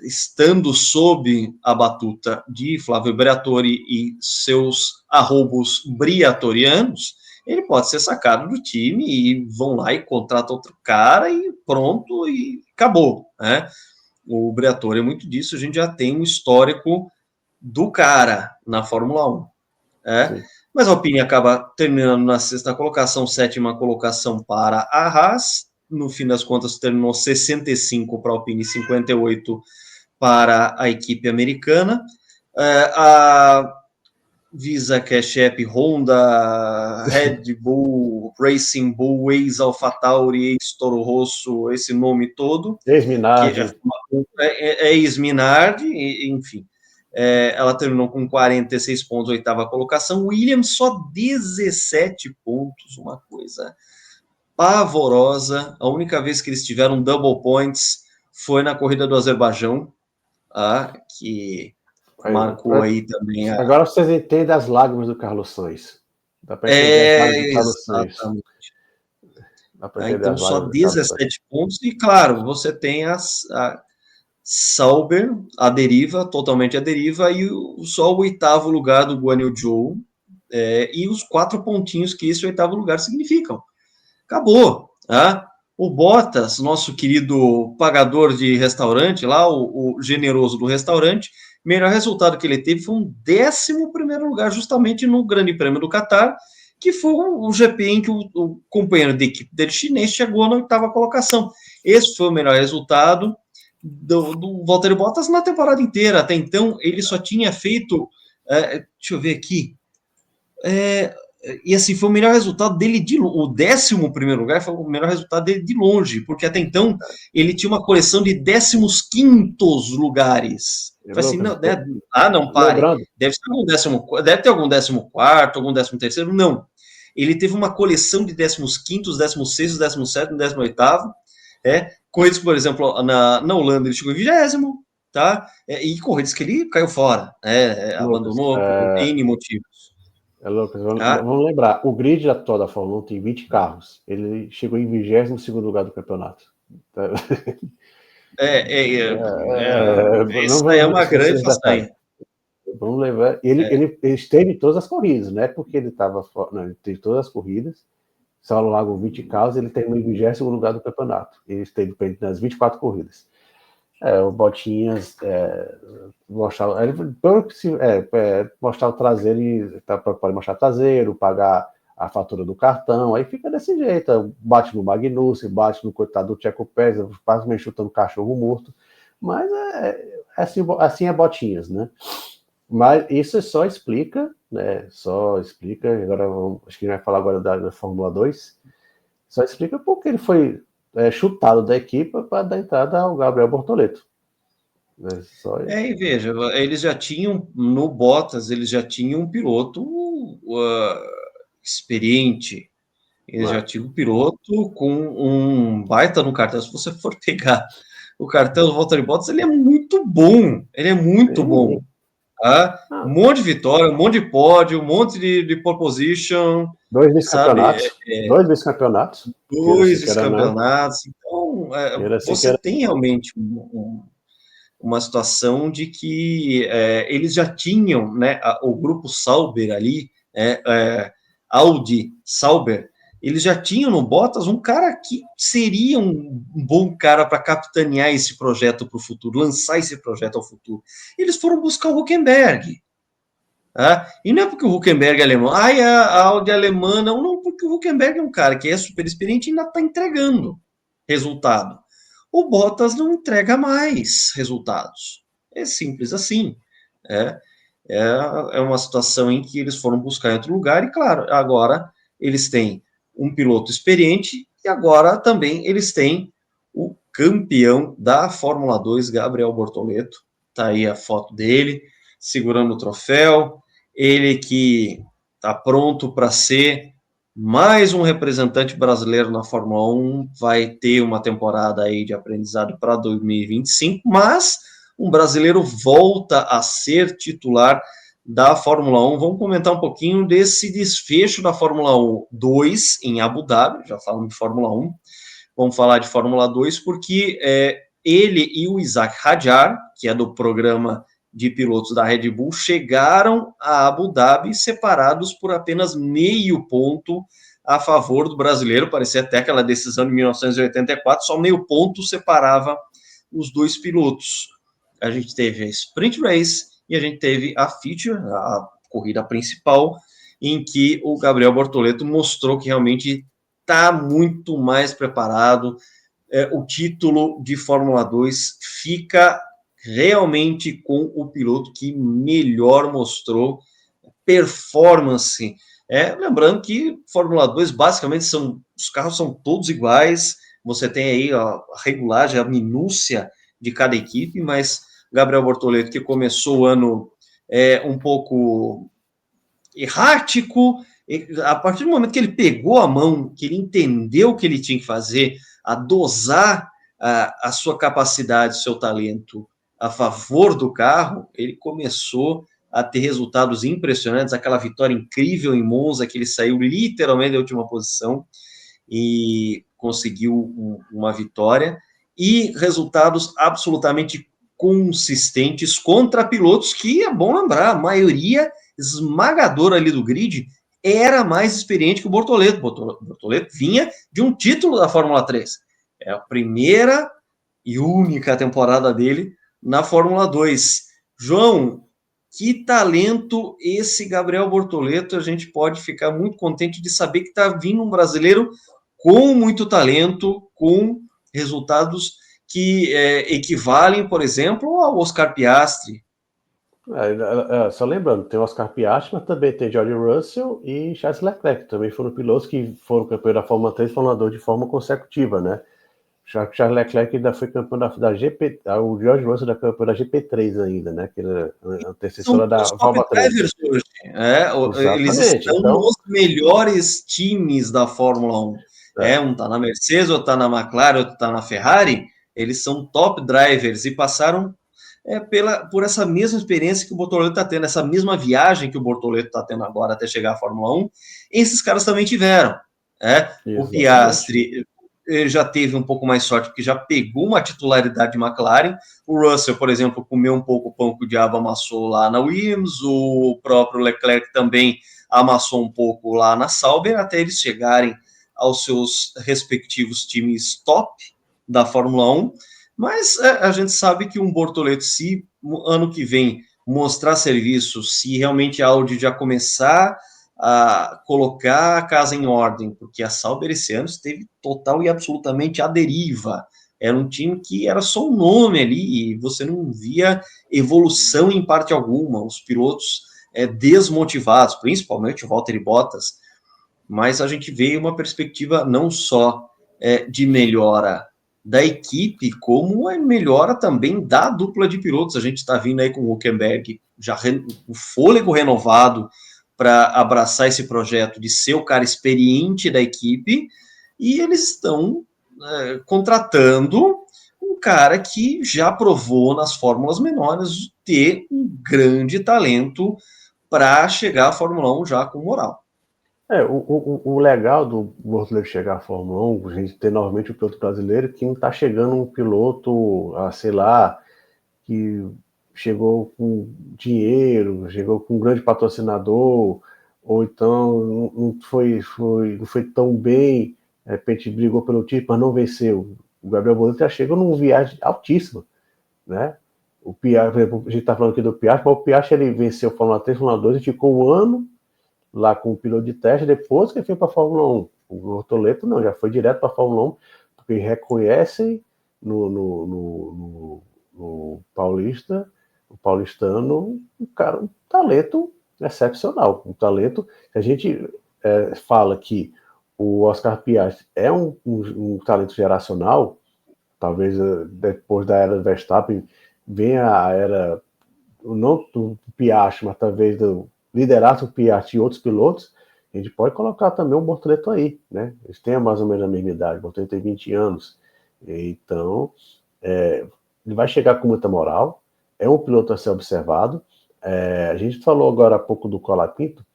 estando sob a batuta de Flávio Briatore e seus arrobos briatorianos, ele pode ser sacado do time e vão lá e contratam outro cara e pronto, e acabou, né? O Briatore é muito disso, a gente já tem um histórico do cara na Fórmula 1. Mas a Alpine acaba terminando na 6ª colocação, 7ª colocação para a Haas. No fim das contas, terminou 65 para a Alpine e 58 para a equipe americana. A Visa, Cash App, Honda, Red Bull, Racing Bull, ex-AlphaTauri, ex-Toro Rosso, esse nome todo. Ex-Minardi. Ex-Minardi, enfim. Ela terminou com 46 pontos, 8ª colocação. Williams só 17 pontos, uma coisa pavorosa. A única vez que eles tiveram double points foi na corrida do Azerbaijão, que marcou aí também. Agora vocês entendem as lágrimas do Carlos Sainz. Dá para entender as lágrimas do Carlos Sainz. Então, só 17 pontos. E, claro, você tem a Sauber, a deriva, totalmente a deriva, e só o 8º lugar do Guan Yu Zhou, e os 4 pontinhos que esse 8º lugar significam. Acabou. Tá? O Bottas, nosso querido pagador de restaurante, lá, o generoso do restaurante, melhor resultado que ele teve foi um 11º lugar, justamente no Grande Prêmio do Catar, que foi o GP em que o companheiro de equipe dele chinês chegou na 8ª colocação. Esse foi o melhor resultado do Valtteri Bottas na temporada inteira. Até então, ele só tinha feito... deixa eu ver aqui... e assim, foi o melhor resultado dele o 11º lugar foi o melhor resultado dele de longe, porque até então ele tinha uma coleção de 15º lugares. Assim, não, não, pare. Deve ter algum 14º, algum 13º, não. Ele teve uma coleção de 15º, 16º, 17º, 18º, corridas, por exemplo, na Holanda ele chegou em 20º, tá? E corridas que ele caiu fora, abandonou por N motivos. Lucas, vamos lembrar, o grid atual da Fórmula 1 tem 20 carros. Ele chegou em 22º lugar do campeonato. Isso é uma grande façanha. Vamos lembrar, ele esteve em todas as corridas, não é porque ele estava fora, ele teve todas as corridas, só largou 20 carros, ele terminou em 20º lugar do campeonato. Ele esteve nas 24 corridas. O Botinhas mostrar o traseiro, pode mostrar traseiro, pagar a fatura do cartão, aí fica desse jeito, bate no Magnussen, bate no coitado do Checo Pérez, quase meio chutando cachorro morto, mas assim é Botinhas, né? Mas isso só explica, né? Agora acho que a gente vai falar agora da Fórmula 2, só explica porque ele foi chutado da equipe para dar entrada ao Gabriel Bortoleto. E veja, eles já tinham, no Bottas, eles já tinham um piloto experiente, eles já tinham um piloto com um baita no cartel. Se você for pegar o cartel do Valtteri Bottas, ele é muito bom, bom. Tá? Um monte de vitória, um monte de pódio, um monte de pole position. 2 vice-campeonatos. 2 vice-campeonatos. 2 vice-campeonatos. Então, você tem realmente uma situação de que eles já tinham, né, o grupo Sauber ali, Audi Sauber, eles já tinham no Bottas um cara que seria um bom cara para capitanear esse projeto para o futuro, lançar esse projeto ao futuro. Eles foram buscar o Hülkenberg. Tá? E não é porque o Hülkenberg é alemão, a Audi é alemã, não, porque o Hülkenberg é um cara que é super experiente e ainda está entregando resultado. O Bottas não entrega mais resultados. É simples assim. É uma situação em que eles foram buscar em outro lugar e, claro, agora eles têm um piloto experiente e agora também eles têm o campeão da Fórmula 2, Gabriel Bortoleto. Tá aí a foto dele, segurando o troféu. Ele que está pronto para ser mais um representante brasileiro na Fórmula 1, vai ter uma temporada aí de aprendizado para 2025, mas um brasileiro volta a ser titular da Fórmula 1. Vamos comentar um pouquinho desse desfecho da Fórmula 2 em Abu Dhabi, já falamos de Fórmula 1, vamos falar de Fórmula 2, porque ele e o Isaac Hadjar, que é do programa de pilotos da Red Bull, chegaram a Abu Dhabi separados por apenas meio ponto a favor do brasileiro. Parecia até aquela decisão de 1984, só meio ponto separava os dois pilotos. A gente teve a Sprint Race e a gente teve a Feature, a corrida principal, em que o Gabriel Bortoleto mostrou que realmente está muito mais preparado. O título de Fórmula 2 fica realmente com o piloto que melhor mostrou performance. Lembrando que Fórmula 2 basicamente os carros são todos iguais, você tem aí a regulagem, a minúcia de cada equipe, mas Gabriel Bortoleto, que começou o ano um pouco errático, a partir do momento que ele pegou a mão, que ele entendeu o que ele tinha que fazer, a dosar a sua capacidade, seu talento a favor do carro, ele começou a ter resultados impressionantes, aquela vitória incrível em Monza, que ele saiu literalmente da última posição e conseguiu uma vitória, e resultados absolutamente consistentes contra pilotos que, é bom lembrar, a maioria esmagadora ali do grid era mais experiente que o Bortoleto. Bortoleto vinha de um título da Fórmula 3. É a primeira e única temporada dele na Fórmula 2. João, que talento esse Gabriel Bortoleto. A gente pode ficar muito contente de saber que está vindo um brasileiro com muito talento, com resultados que equivalem, por exemplo, ao Oscar Piastri. Só lembrando, tem o Oscar Piastri, mas também tem George Russell e Charles Leclerc, também foram pilotos que foram campeões da Fórmula 3 e Fórmula 2 de forma consecutiva, né? Charles Leclerc ainda foi campeão da GP, o George Russell da campeão da GP3 ainda, né? Que era a antecessora da Fórmula 3. Hoje, eles estão nos melhores times da Fórmula 1. Um tá na Mercedes, outro tá na McLaren, outro tá na Ferrari. Eles são top drivers e passaram por essa mesma experiência que o Bortoleto está tendo, essa mesma viagem que o Bortoleto está tendo agora até chegar à Fórmula 1. Esses caras também tiveram. O Piastri já teve um pouco mais sorte, porque já pegou uma titularidade de McLaren. O Russell, por exemplo, comeu um pouco o pão que o diabo amassou lá na Williams. O próprio Leclerc também amassou um pouco lá na Sauber, até eles chegarem aos seus respectivos times top da Fórmula 1. Mas a gente sabe que um Bortoleto, se ano que vem mostrar serviço, se realmente a Audi já começar a colocar a casa em ordem, porque a Sauber esse ano esteve total e absolutamente à deriva. Era um time que era só um nome ali e você não via evolução em parte alguma. Os pilotos desmotivados, principalmente o Valtteri Bottas, mas a gente vê uma perspectiva não só de melhora da equipe, como a melhora também da dupla de pilotos. A gente está vindo aí com o Hülkenberg, já o fôlego renovado para abraçar esse projeto de ser o cara experiente da equipe, e eles estão contratando um cara que já provou nas fórmulas menores ter um grande talento para chegar à Fórmula 1 já com moral. O legal do Bortoleto chegar à Fórmula 1, a gente ter novamente o piloto brasileiro, que não está chegando um piloto, sei lá, que chegou com dinheiro, chegou com um grande patrocinador, ou então não foi tão bem, de repente brigou pelo título, mas não venceu. O Gabriel Bortoleto já chega numa viagem altíssima, né? O Piastri, a gente está falando aqui do Piastri, mas o Piastri ele venceu Fórmula 3, Fórmula 2 e ficou um ano lá com o piloto de teste, depois que ele foi para a Fórmula 1. O Bortoleto não, já foi direto para a Fórmula 1, porque reconhecem no paulistano, um cara, um talento excepcional, um talento que a gente fala que o Oscar Piastri é um talento geracional, talvez depois da era do Verstappen venha a era, não do Piastri, mas talvez do liderasse o Piastri e outros pilotos, a gente pode colocar também o Bortoleto aí, né? Eles têm mais ou menos a mesma idade, o Bortoleto tem 20 anos, então ele vai chegar com muita moral, é um piloto a ser observado. A gente falou agora há pouco do Colapinto,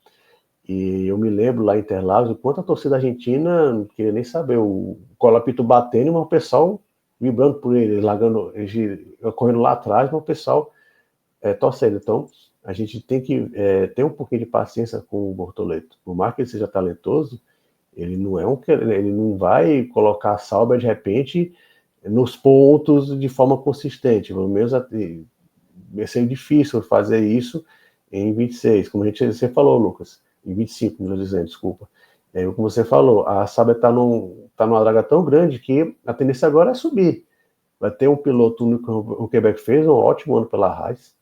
e eu me lembro lá em Interlagos, o quanto a torcida argentina não queria nem saber, o Colapinto batendo, mas o pessoal vibrando por ele, largando, ele correndo lá atrás, mas o pessoal torcendo. Então, a gente tem que ter um pouquinho de paciência com o Bortoleto. Por mais que ele seja talentoso, ele não vai colocar a Sauber de repente nos pontos de forma consistente. Pelo menos vai ser difícil fazer isso em 26, como você falou, Lucas, em 25, melhor dizendo, desculpa. Como você falou, a Sauber está numa draga tão grande que a tendência agora é subir. Vai ter um piloto, o Quebec fez um ótimo ano pela Haas,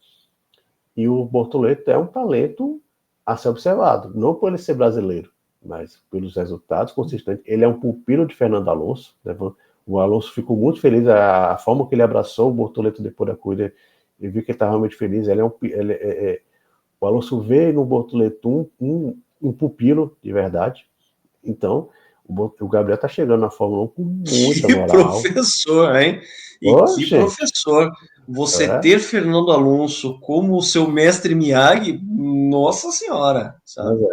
e o Bortoleto é um talento a ser observado, não por ele ser brasileiro, mas pelos resultados consistentes. Ele é um pupilo de Fernando Alonso, né? O Alonso ficou muito feliz, a forma que ele abraçou o Bortoleto depois da corrida, ele viu que ele estava realmente feliz. O Alonso vê no Bortoleto um pupilo de verdade. Então, o Gabriel está chegando na Fórmula 1 com muita moral. Que professor, hein? E que gente, professor. Você ter Fernando Alonso como o seu mestre Miyagi, nossa senhora, sabe?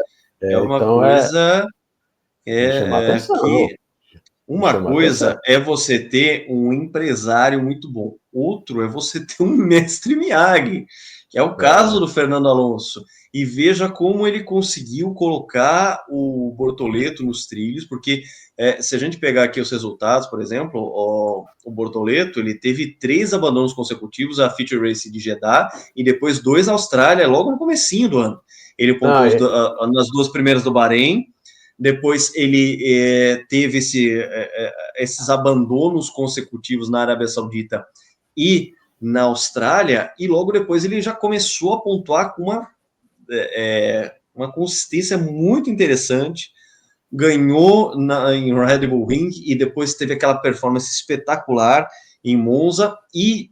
É uma então coisa chamar atenção. que... Uma coisa é você ter um empresário muito bom, outro é você ter um mestre Miyagi, que é o caso do Fernando Alonso. E veja como ele conseguiu colocar o Bortoleto nos trilhos, porque se a gente pegar aqui os resultados, por exemplo, o Bortoleto ele teve 3 abandonos consecutivos, a Feature Race de Jeddah e depois 2 na Austrália, logo no comecinho do ano. Ele pontuou nas 2 primeiras do Bahrein. Depois ele teve esses abandonos consecutivos na Arábia Saudita e na Austrália, e logo depois ele já começou a pontuar com uma consistência muito interessante, ganhou em Red Bull Ring e depois teve aquela performance espetacular em Monza, e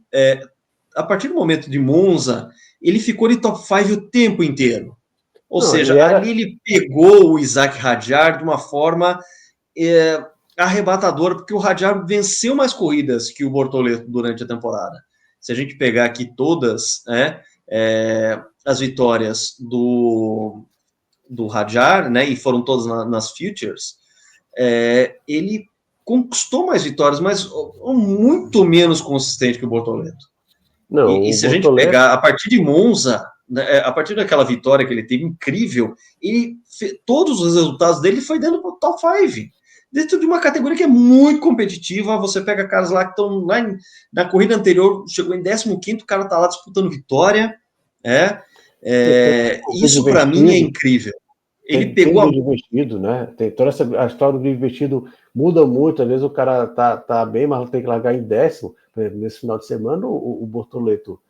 a partir do momento de Monza, ele ficou de top 5 o tempo inteiro. Ou seja, ali ele pegou o Isaac Hadjar de uma forma arrebatadora, porque o Hadjar venceu mais corridas que o Bortoleto durante a temporada. Se a gente pegar aqui todas as vitórias do Hadjar, né, e foram todas nas Futures, ele conquistou mais vitórias, mas muito menos consistente que o Bortoleto. E se a gente pegar a partir de Monza, a partir daquela vitória que ele teve incrível, todos os resultados dele foi dentro do top 5. Dentro de uma categoria que é muito competitiva, você pega caras lá que estão na corrida anterior, chegou em 15º, o cara está lá disputando vitória. Isso para mim é incrível. Ele pegou a vestido, né? Tem toda a história do vestido muda muito, às vezes o cara tá bem, mas tem que largar em 10º. Nesse final de semana, o Bortoleto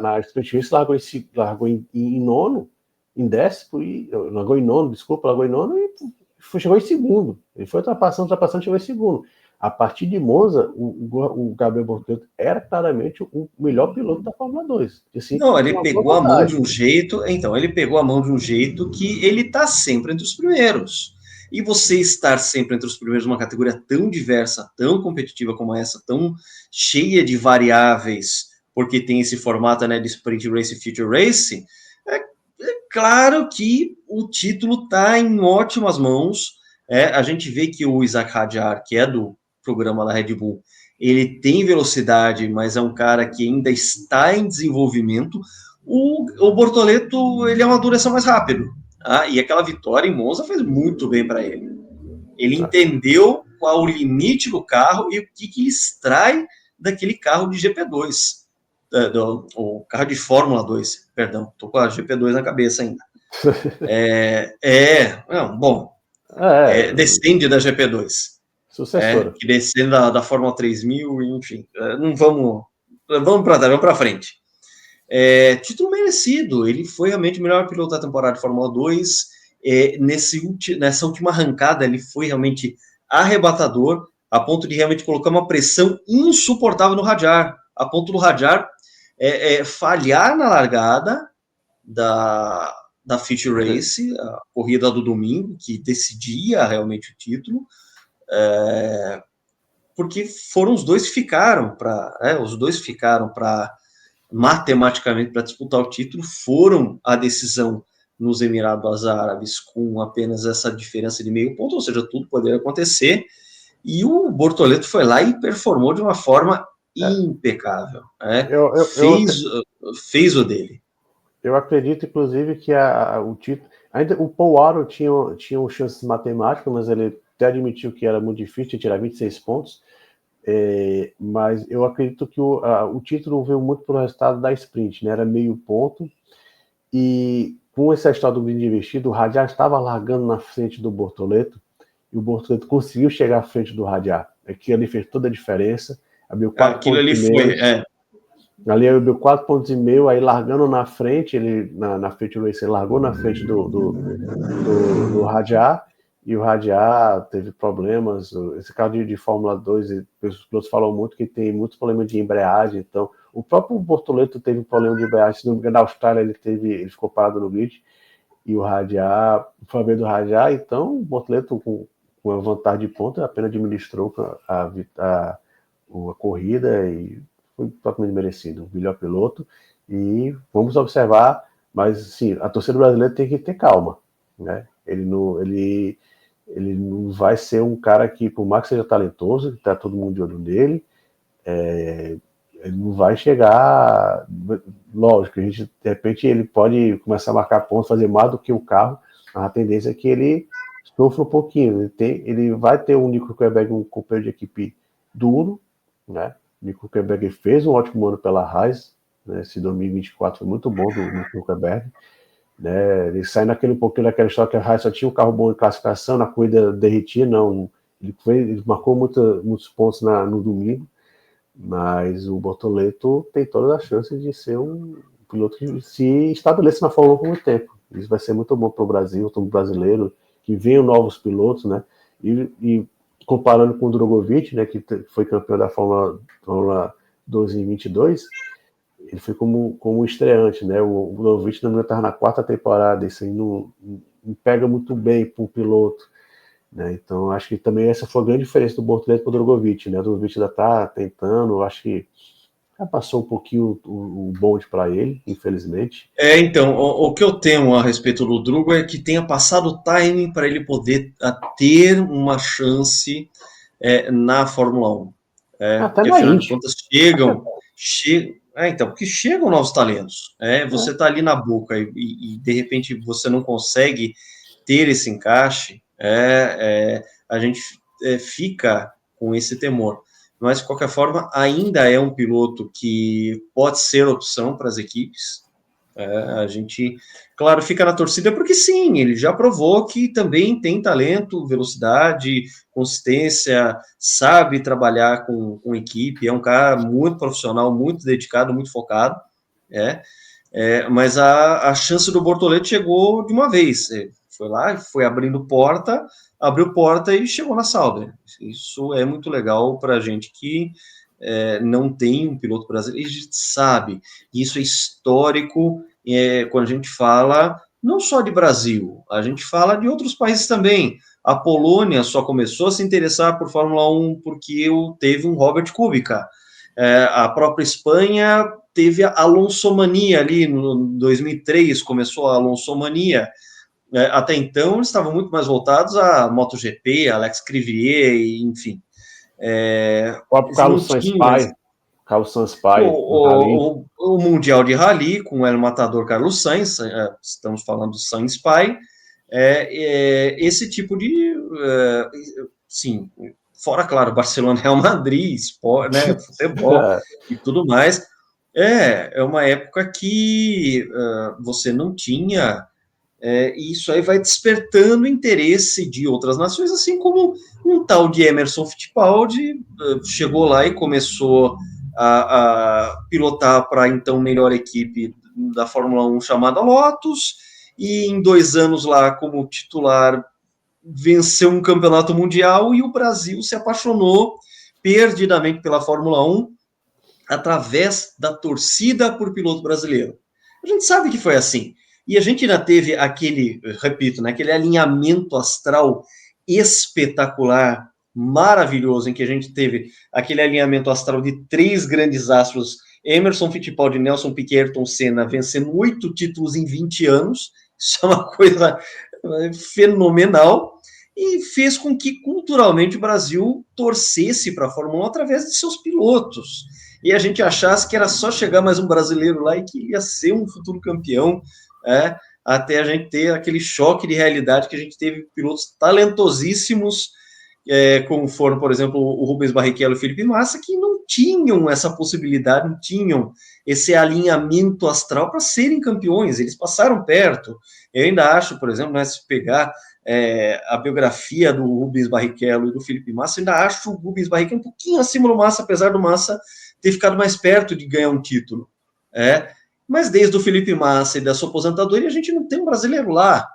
na Sprint Race largou em nono, em 10º, e largou em nono e chegou em segundo. Ele foi ultrapassando, chegou em segundo. A partir de Monza, o Gabriel Bortoleto era claramente o melhor piloto da Fórmula 2. Assim, não, ele pegou a mão de um jeito, então, ele pegou a mão de um jeito que ele está sempre entre os primeiros. E você estar sempre entre os primeiros numa categoria tão diversa, tão competitiva como essa, tão cheia de variáveis, porque tem esse formato, né, de Sprint Race e Future Race, é claro que o título está em ótimas mãos. A gente vê que o Isaac Hadjar, que é do programa da Red Bull, ele tem velocidade, mas é um cara que ainda está em desenvolvimento. O Bortoleto, ele amadureceu mais rápido. Tá? E aquela vitória em Monza fez muito bem para ele. Ele entendeu qual o limite do carro e o que ele extrai daquele carro de GP2. O carro de Fórmula 2, perdão. Estou com a GP2 na cabeça ainda. Descende da GP2. Sucessora. Que descendo da Fórmula 3000, enfim. Não vamos para frente. Título merecido. Ele foi realmente o melhor piloto da temporada de Fórmula 2. Nessa última arrancada, ele foi realmente arrebatador, a ponto de realmente colocar uma pressão insuportável no Hadjar, a ponto do Hadjar falhar na largada da Future Race, a corrida do domingo, que decidia realmente o título, porque foram os dois que ficaram para matematicamente para disputar o título, foram a decisão nos Emirados Árabes com apenas essa diferença de meio ponto, ou seja, tudo poderia acontecer, e o Bortoleto foi lá e performou de uma forma impecável, fez o dele. Eu acredito, inclusive, que o título, ainda o Paul Warren tinha chances matemáticas, mas ele até admitiu que era muito difícil tirar 26 pontos, mas eu acredito que o título veio muito pelo resultado da sprint, né? Era meio ponto, e com essa história do grid investido, o Hadjar estava largando na frente do Bortoleto, e o Bortoleto conseguiu chegar à frente do Hadjar. Aquilo ali fez toda a diferença. Abriu 4 pontos ali foi, ali abriu 4,5 pontos, aí largando na frente, ele na frente do race, ele largou na frente do Hadjar, e o Hadjar teve problemas. Esse carro de Fórmula 2, os pilotos falam muito que tem muitos problemas de embreagem, então o próprio Bortoleto teve um problema de embreagem, se não me engano, na Austrália ele ficou parado no grid, e o Hadjar, foi a vez do Hadjar, então o Bortoleto com a vantagem de ponto apenas administrou a corrida e foi totalmente merecido, o melhor piloto. E vamos observar, mas sim, a torcida brasileira tem que ter calma, né? Ele não vai ser um cara que, por mais que seja talentoso, que está todo mundo de olho nele, ele não vai chegar. Lógico, de repente ele pode começar a marcar pontos, fazer mais do que o carro, mas a tendência é que ele sofra um pouquinho. Ele vai ter um Nico Hülkenberg, um companheiro de equipe duro, né? O Nico Hülkenberg fez um ótimo ano pela Haas, né? Esse 2024 foi muito bom do Nico Hülkenberg, né? Ele sai um pouquinho daquela história que a Haas só tinha um carro bom em classificação, na corrida derretia, não. Ele marcou muitos pontos no domingo, mas o Bortoleto tem todas as chances de ser um piloto que se estabeleça na Fórmula 1 por muito tempo. Isso vai ser muito bom para o Brasil, para o brasileiro, que venham novos pilotos, né? E comparando com o Drogovic, né, que foi campeão da Fórmula 2022, ele foi como estreante, né? O Drogovic não estava na 4ª temporada, isso aí não pega muito bem para um piloto, né? Então acho que também essa foi a grande diferença do Bortoleto para o Drogovic, né? O Drogovic ainda está tentando, acho que já passou um pouquinho o bonde para ele, infelizmente. Então, o que eu temo a respeito do Drugo é que tenha passado o timing para ele poder ter uma chance na Fórmula 1. Porque, afinal de contas, porque chegam novos talentos. Você está ali na boca e, de repente, você não consegue ter esse encaixe, a gente fica com esse temor. Mas, de qualquer forma, ainda é um piloto que pode ser opção para as equipes. A gente, claro, fica na torcida porque, sim, ele já provou que também tem talento, velocidade, consistência, sabe trabalhar com equipe, é um cara muito profissional, muito dedicado, muito focado, mas a chance do Bortoleto chegou de uma vez. Foi lá, foi abriu porta e chegou na Sauber. Isso é muito legal para a gente que não tem um piloto brasileiro. A gente sabe, isso é histórico quando a gente fala não só de Brasil, a gente fala de outros países também. A Polônia só começou a se interessar por Fórmula 1 porque teve um Robert Kubica. A própria Espanha teve a Alonsomania ali no 2003, começou a Alonsomania. Até então, eles estavam muito mais voltados a MotoGP, Alex Crivier, enfim. O próprio Carlos Sainz Pai, o Mundial de Rally, com o El Matador Carlos Sainz, estamos falando do Sainz Pai, esse tipo de... sim, fora, claro, Barcelona, Real Madrid, sport, né, futebol e tudo mais. É uma época que você não tinha... e isso aí vai despertando interesse de outras nações, assim como um tal de Emerson Fittipaldi chegou lá e começou a pilotar para a então melhor equipe da Fórmula 1 chamada Lotus, e em 2 anos lá como titular venceu um campeonato mundial, e o Brasil se apaixonou perdidamente pela Fórmula 1 através da torcida por piloto brasileiro. A gente sabe que foi assim. E a gente ainda teve repito, né, aquele alinhamento astral espetacular, maravilhoso, em que a gente teve aquele alinhamento astral de 3 grandes astros, Emerson Fittipaldi, Nelson Piquet, Ayrton Senna, vencendo 8 títulos em 20 anos. Isso é uma coisa fenomenal, e fez com que culturalmente o Brasil torcesse para a Fórmula 1 através de seus pilotos. E a gente achasse que era só chegar mais um brasileiro lá e que ia ser um futuro campeão, até a gente ter aquele choque de realidade que a gente teve pilotos talentosíssimos, como foram, por exemplo, o Rubens Barrichello e o Felipe Massa, que não tinham essa possibilidade, não tinham esse alinhamento astral para serem campeões. Eles passaram perto. Eu ainda acho, por exemplo, né, se pegar a biografia do Rubens Barrichello e do Felipe Massa, eu ainda acho o Rubens Barrichello um pouquinho acima do Massa, apesar do Massa ter ficado mais perto de ganhar um título. Mas desde o Felipe Massa e da sua aposentadoria, a gente não tem um brasileiro lá.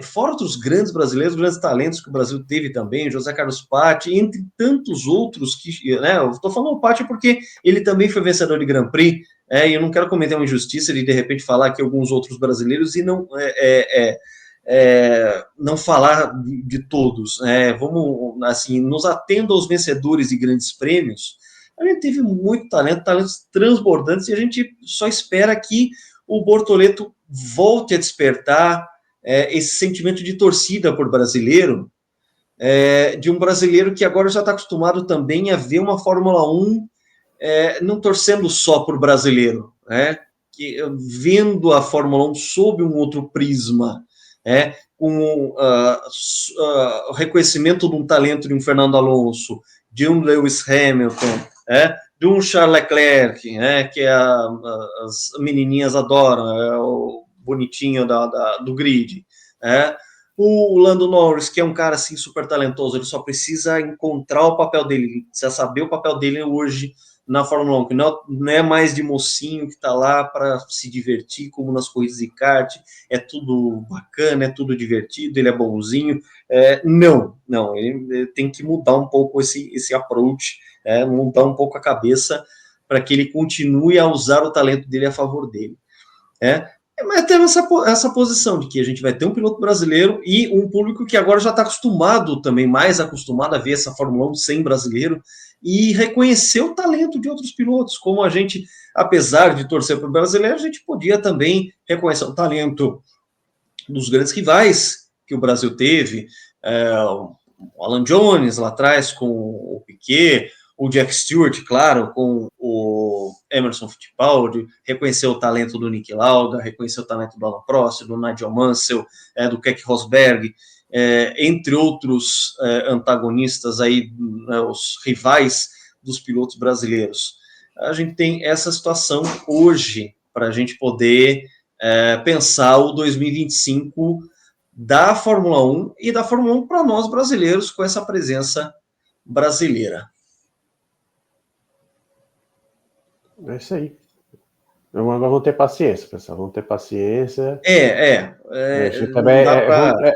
Fora outros grandes brasileiros, grandes talentos que o Brasil teve também, José Carlos Patti, entre tantos outros que, né, eu estou falando o Patti porque ele também foi vencedor de Grand Prix, e eu não quero cometer uma injustiça de repente falar que alguns outros brasileiros e não não falar de todos. Vamos, assim, nos atendo aos vencedores de grandes prêmios. A gente teve muito talento, talentos transbordantes, e a gente só espera que o Bortoleto volte a despertar esse sentimento de torcida por brasileiro, de um brasileiro que agora já está acostumado também a ver uma Fórmula 1 não torcendo só por brasileiro, vendo a Fórmula 1 sob um outro prisma, com o reconhecimento de um talento de um Fernando Alonso, de um Lewis Hamilton, de um Charles Leclerc, que as menininhas adoram, o bonitinho do grid, o Lando Norris, que é um cara assim super talentoso, ele só precisa encontrar o papel dele, ele precisa saber o papel dele hoje na Fórmula 1, que não é mais de mocinho que está lá para se divertir, como nas corridas de kart, é tudo bacana, é tudo divertido, ele é bonzinho. Não, ele tem que mudar um pouco esse approach, mudar um pouco a cabeça para que ele continue a usar o talento dele a favor dele. Mas temos essa posição de que a gente vai ter um piloto brasileiro e um público que agora já está acostumado também, mais acostumado a ver essa Fórmula 1 sem brasileiro, e reconhecer o talento de outros pilotos, como a gente, apesar de torcer para o brasileiro, a gente podia também reconhecer o talento dos grandes rivais que o Brasil teve, o Alan Jones lá atrás com o Piquet, o Jack Stewart, claro, com o Emerson Fittipaldi, reconheceu o talento do Niki Lauda, reconheceu o talento do Alan Prost, do Nigel Mansell, do Keck Rosberg, entre outros antagonistas aí, os rivais dos pilotos brasileiros. A gente tem essa situação hoje para a gente poder pensar o 2025 da Fórmula 1 e da Fórmula 1 para nós brasileiros com essa presença brasileira. É isso aí. Vamos ter paciência, pessoal. Vamos ter paciência. A gente não também dá para...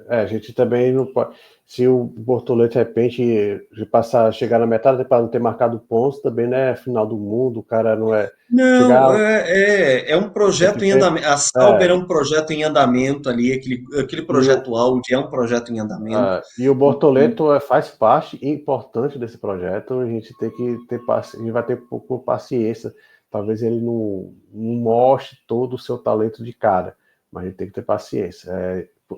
a gente também não pode. Se o Bortoleto, de repente, chegar na metade para não ter marcado pontos, também não é final do mundo, o cara não é. Não, Chegar. é um projeto em andamento. A Sauber é um projeto em andamento ali, aquele projeto Audi é um projeto em andamento. E o Bortoleto faz parte importante desse projeto. A gente tem que ter paciência, a gente vai ter um pouco de paciência. Talvez ele não mostre todo o seu talento de cara, mas a gente tem que ter paciência.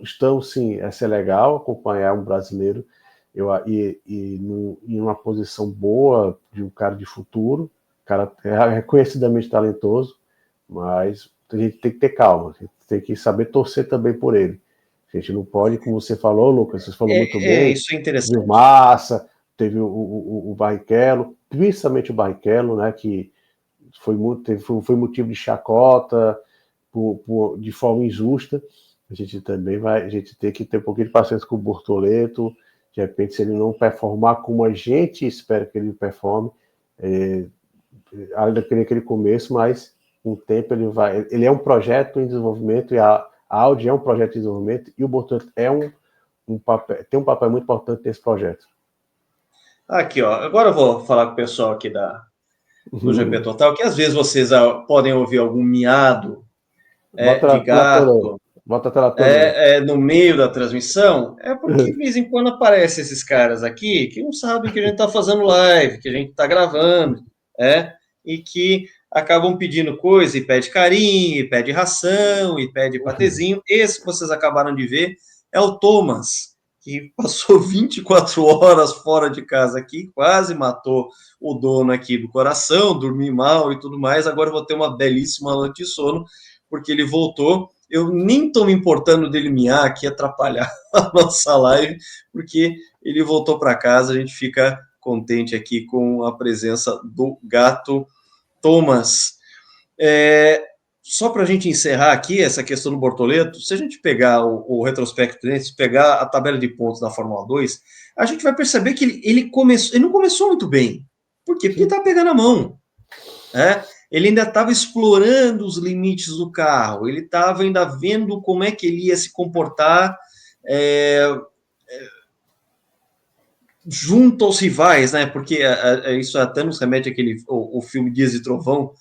Estamos sim, ser legal acompanhar um brasileiro em uma posição boa de um cara de futuro, cara reconhecidamente talentoso, mas a gente tem que ter calma, a gente tem que saber torcer também por ele. A gente não pode, como você falou, Lucas, você falou muito bem. Isso é interessante. Teve o Massa, teve o Barrichello, principalmente o Barrichello, né, que foi motivo de chacota, de forma injusta. A gente tem que ter um pouquinho de paciência com o Bortoleto. De repente, se ele não performar como a gente espera que ele performe, ainda queria aquele começo, mas com o tempo ele é um projeto em desenvolvimento, e a Audi é um projeto de desenvolvimento, e o Bortoleto tem um papel muito importante nesse projeto. Aqui, ó, agora eu vou falar com o pessoal aqui do GP Total, que às vezes vocês podem ouvir algum miado de gato no meio da transmissão, é porque de vez em quando aparecem esses caras aqui que não sabem que a gente está fazendo live, que a gente está gravando, e que acabam pedindo coisa e pede carinho, e pede ração, e pede patezinho. Esse que vocês acabaram de ver é o Thomas, que passou 24 horas fora de casa aqui, quase matou o dono aqui do coração, dormi mal e tudo mais. Agora eu vou ter uma belíssima noite de sono, porque ele voltou. Eu nem estou me importando dele miar aqui, atrapalhar a nossa live, porque ele voltou para casa. A gente fica contente aqui com a presença do gato Thomas. Só para a gente encerrar aqui essa questão do Bortoleto, se a gente pegar o retrospecto dele, se pegar a tabela de pontos da Fórmula 2, a gente vai perceber que ele não começou muito bem. Por quê? Porque ele está pegando a mão. Ele ainda estava explorando os limites do carro, ele estava ainda vendo como é que ele ia se comportar junto aos rivais, né? Porque isso até nos remete o filme Dias de Trovão.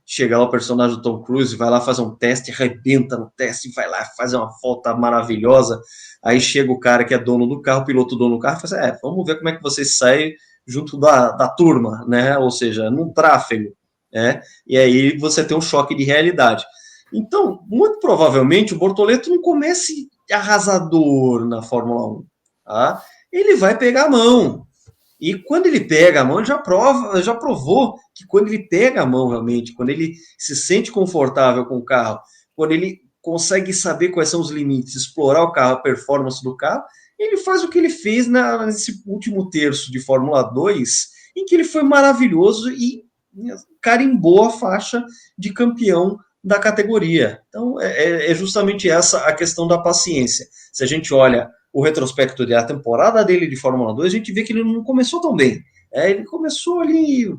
Chega lá o personagem do Tom Cruise, vai lá fazer um teste, arrebenta no teste, vai lá fazer uma volta maravilhosa. Aí chega o cara que é dono do carro, o piloto dono do carro, e fala assim, vamos ver como é que você sai junto da turma, né? Ou seja, num tráfego. E aí você tem um choque de realidade. Então, muito provavelmente, o Bortoleto não comece arrasador na Fórmula 1. Tá? Ele vai pegar a mão. E quando ele pega a mão, ele já provou que quando ele pega a mão realmente, quando ele se sente confortável com o carro, quando ele consegue saber quais são os limites, explorar o carro, a performance do carro, ele faz o que ele fez nesse último terço de Fórmula 2, em que ele foi maravilhoso e carimbou a faixa de campeão da categoria. Então, é justamente essa a questão da paciência. Se a gente olha o retrospecto da temporada dele de Fórmula 2, a gente vê que ele não começou tão bem. Ele começou ali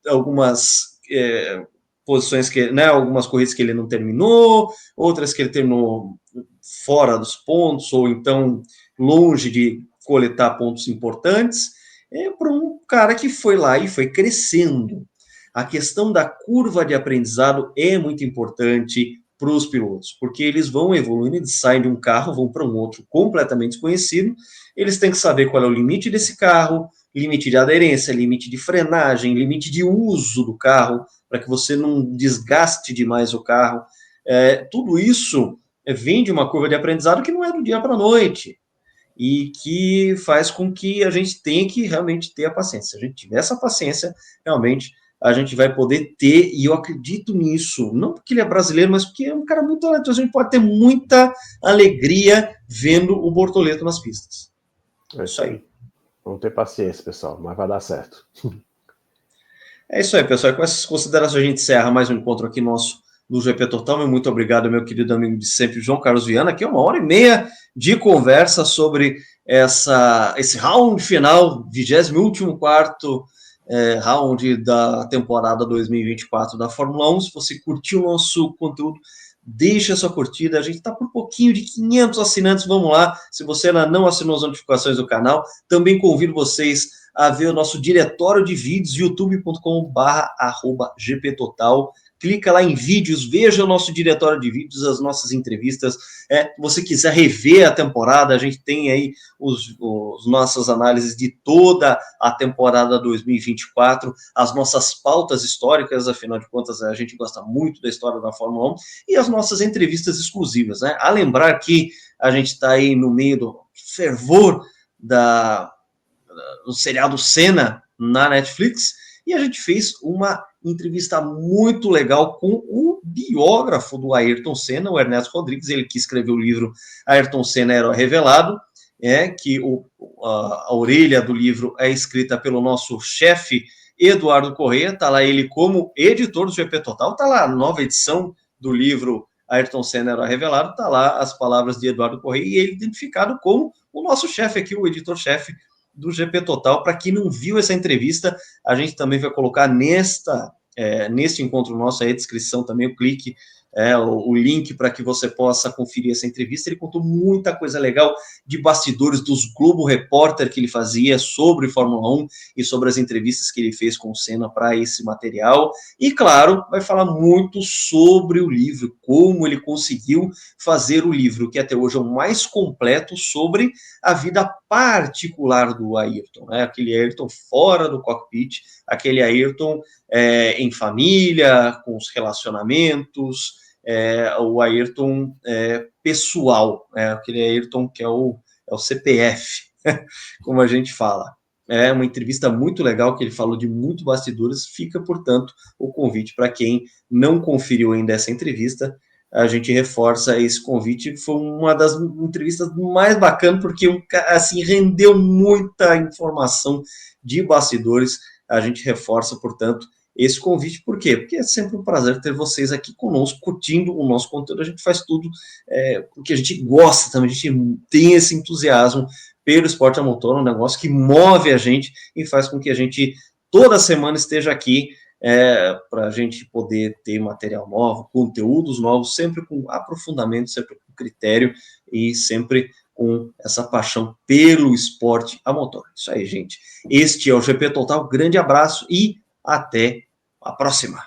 algumas posições algumas corridas que ele não terminou, outras que ele terminou fora dos pontos, ou então longe de coletar pontos importantes, para um cara que foi lá e foi crescendo. A questão da curva de aprendizado é muito importante para os pilotos, porque eles vão evoluindo, eles saem de um carro, vão para um outro completamente desconhecido, eles têm que saber qual é o limite desse carro, limite de aderência, limite de frenagem, limite de uso do carro, para que você não desgaste demais o carro. Tudo isso vem de uma curva de aprendizado que não é do dia para a noite, e que faz com que a gente tenha que realmente ter a paciência. Se a gente tiver essa paciência, realmente a gente vai poder ter, e eu acredito nisso, não porque ele é brasileiro, mas porque é um cara muito talentoso, a gente pode ter muita alegria vendo o Bortoleto nas pistas. É isso aí. Vamos ter paciência, pessoal, mas vai dar certo. É isso aí, pessoal. Com essas considerações a gente encerra mais um encontro aqui nosso do GP Total. Muito obrigado, meu querido amigo de sempre, João Carlos Viana. Aqui é 1h30 de conversa sobre esse round final, 24º round da temporada 2024 da Fórmula 1. Se você curtiu o nosso conteúdo, deixa a sua curtida. A gente está por um pouquinho de 500 assinantes, vamos lá. Se você ainda não assinou as notificações do canal, também convido vocês a ver o nosso diretório de vídeos, youtube.com/GPTotal. Clica lá em vídeos, veja o nosso diretório de vídeos, as nossas entrevistas. Se você quiser rever a temporada, a gente tem aí os nossas análises de toda a temporada 2024, as nossas pautas históricas, afinal de contas, a gente gosta muito da história da Fórmula 1, e as nossas entrevistas exclusivas, né? A lembrar que a gente está aí no meio do fervor do seriado Senna na Netflix, e a gente fez uma entrevista muito legal com o biógrafo do Ayrton Senna, o Ernesto Rodrigues, ele que escreveu o livro Ayrton Senna, Herói Revelado, que a orelha do livro é escrita pelo nosso chefe Eduardo Corrêa, está lá ele como editor do GP Total, está lá a nova edição do livro Ayrton Senna, Herói Revelado, está lá as palavras de Eduardo Corrêa, e ele identificado como o nosso chefe aqui, o editor-chefe do GP Total. Para quem não viu essa entrevista, a gente também vai colocar neste encontro nosso aí a descrição também, o link para que você possa conferir essa entrevista. Ele contou muita coisa legal de bastidores dos Globo Repórter que ele fazia sobre Fórmula 1 e sobre as entrevistas que ele fez com o Senna para esse material. E, claro, vai falar muito sobre o livro, como ele conseguiu fazer o livro, que até hoje é o mais completo sobre a vida particular do Ayrton, né? Aquele Ayrton fora do cockpit, aquele Ayrton em família, com os relacionamentos, o Ayrton pessoal, aquele Ayrton que é o CPF, como a gente fala. É uma entrevista muito legal, que ele falou de muito bastidores. Fica, portanto, o convite para quem não conferiu ainda essa entrevista. A gente reforça esse convite. Foi uma das entrevistas mais bacanas, porque assim, rendeu muita informação de bastidores. A gente reforça, portanto, esse convite. Por quê? Porque é sempre um prazer ter vocês aqui conosco, curtindo o nosso conteúdo. A gente faz tudo porque a gente gosta também, a gente tem esse entusiasmo pelo esporte a motor, um negócio que move a gente e faz com que a gente toda semana esteja aqui para a gente poder ter material novo, conteúdos novos, sempre com aprofundamento, sempre com critério e sempre com essa paixão pelo esporte a motor. Isso aí, gente. Este é o GP Total. Grande abraço e até a próxima.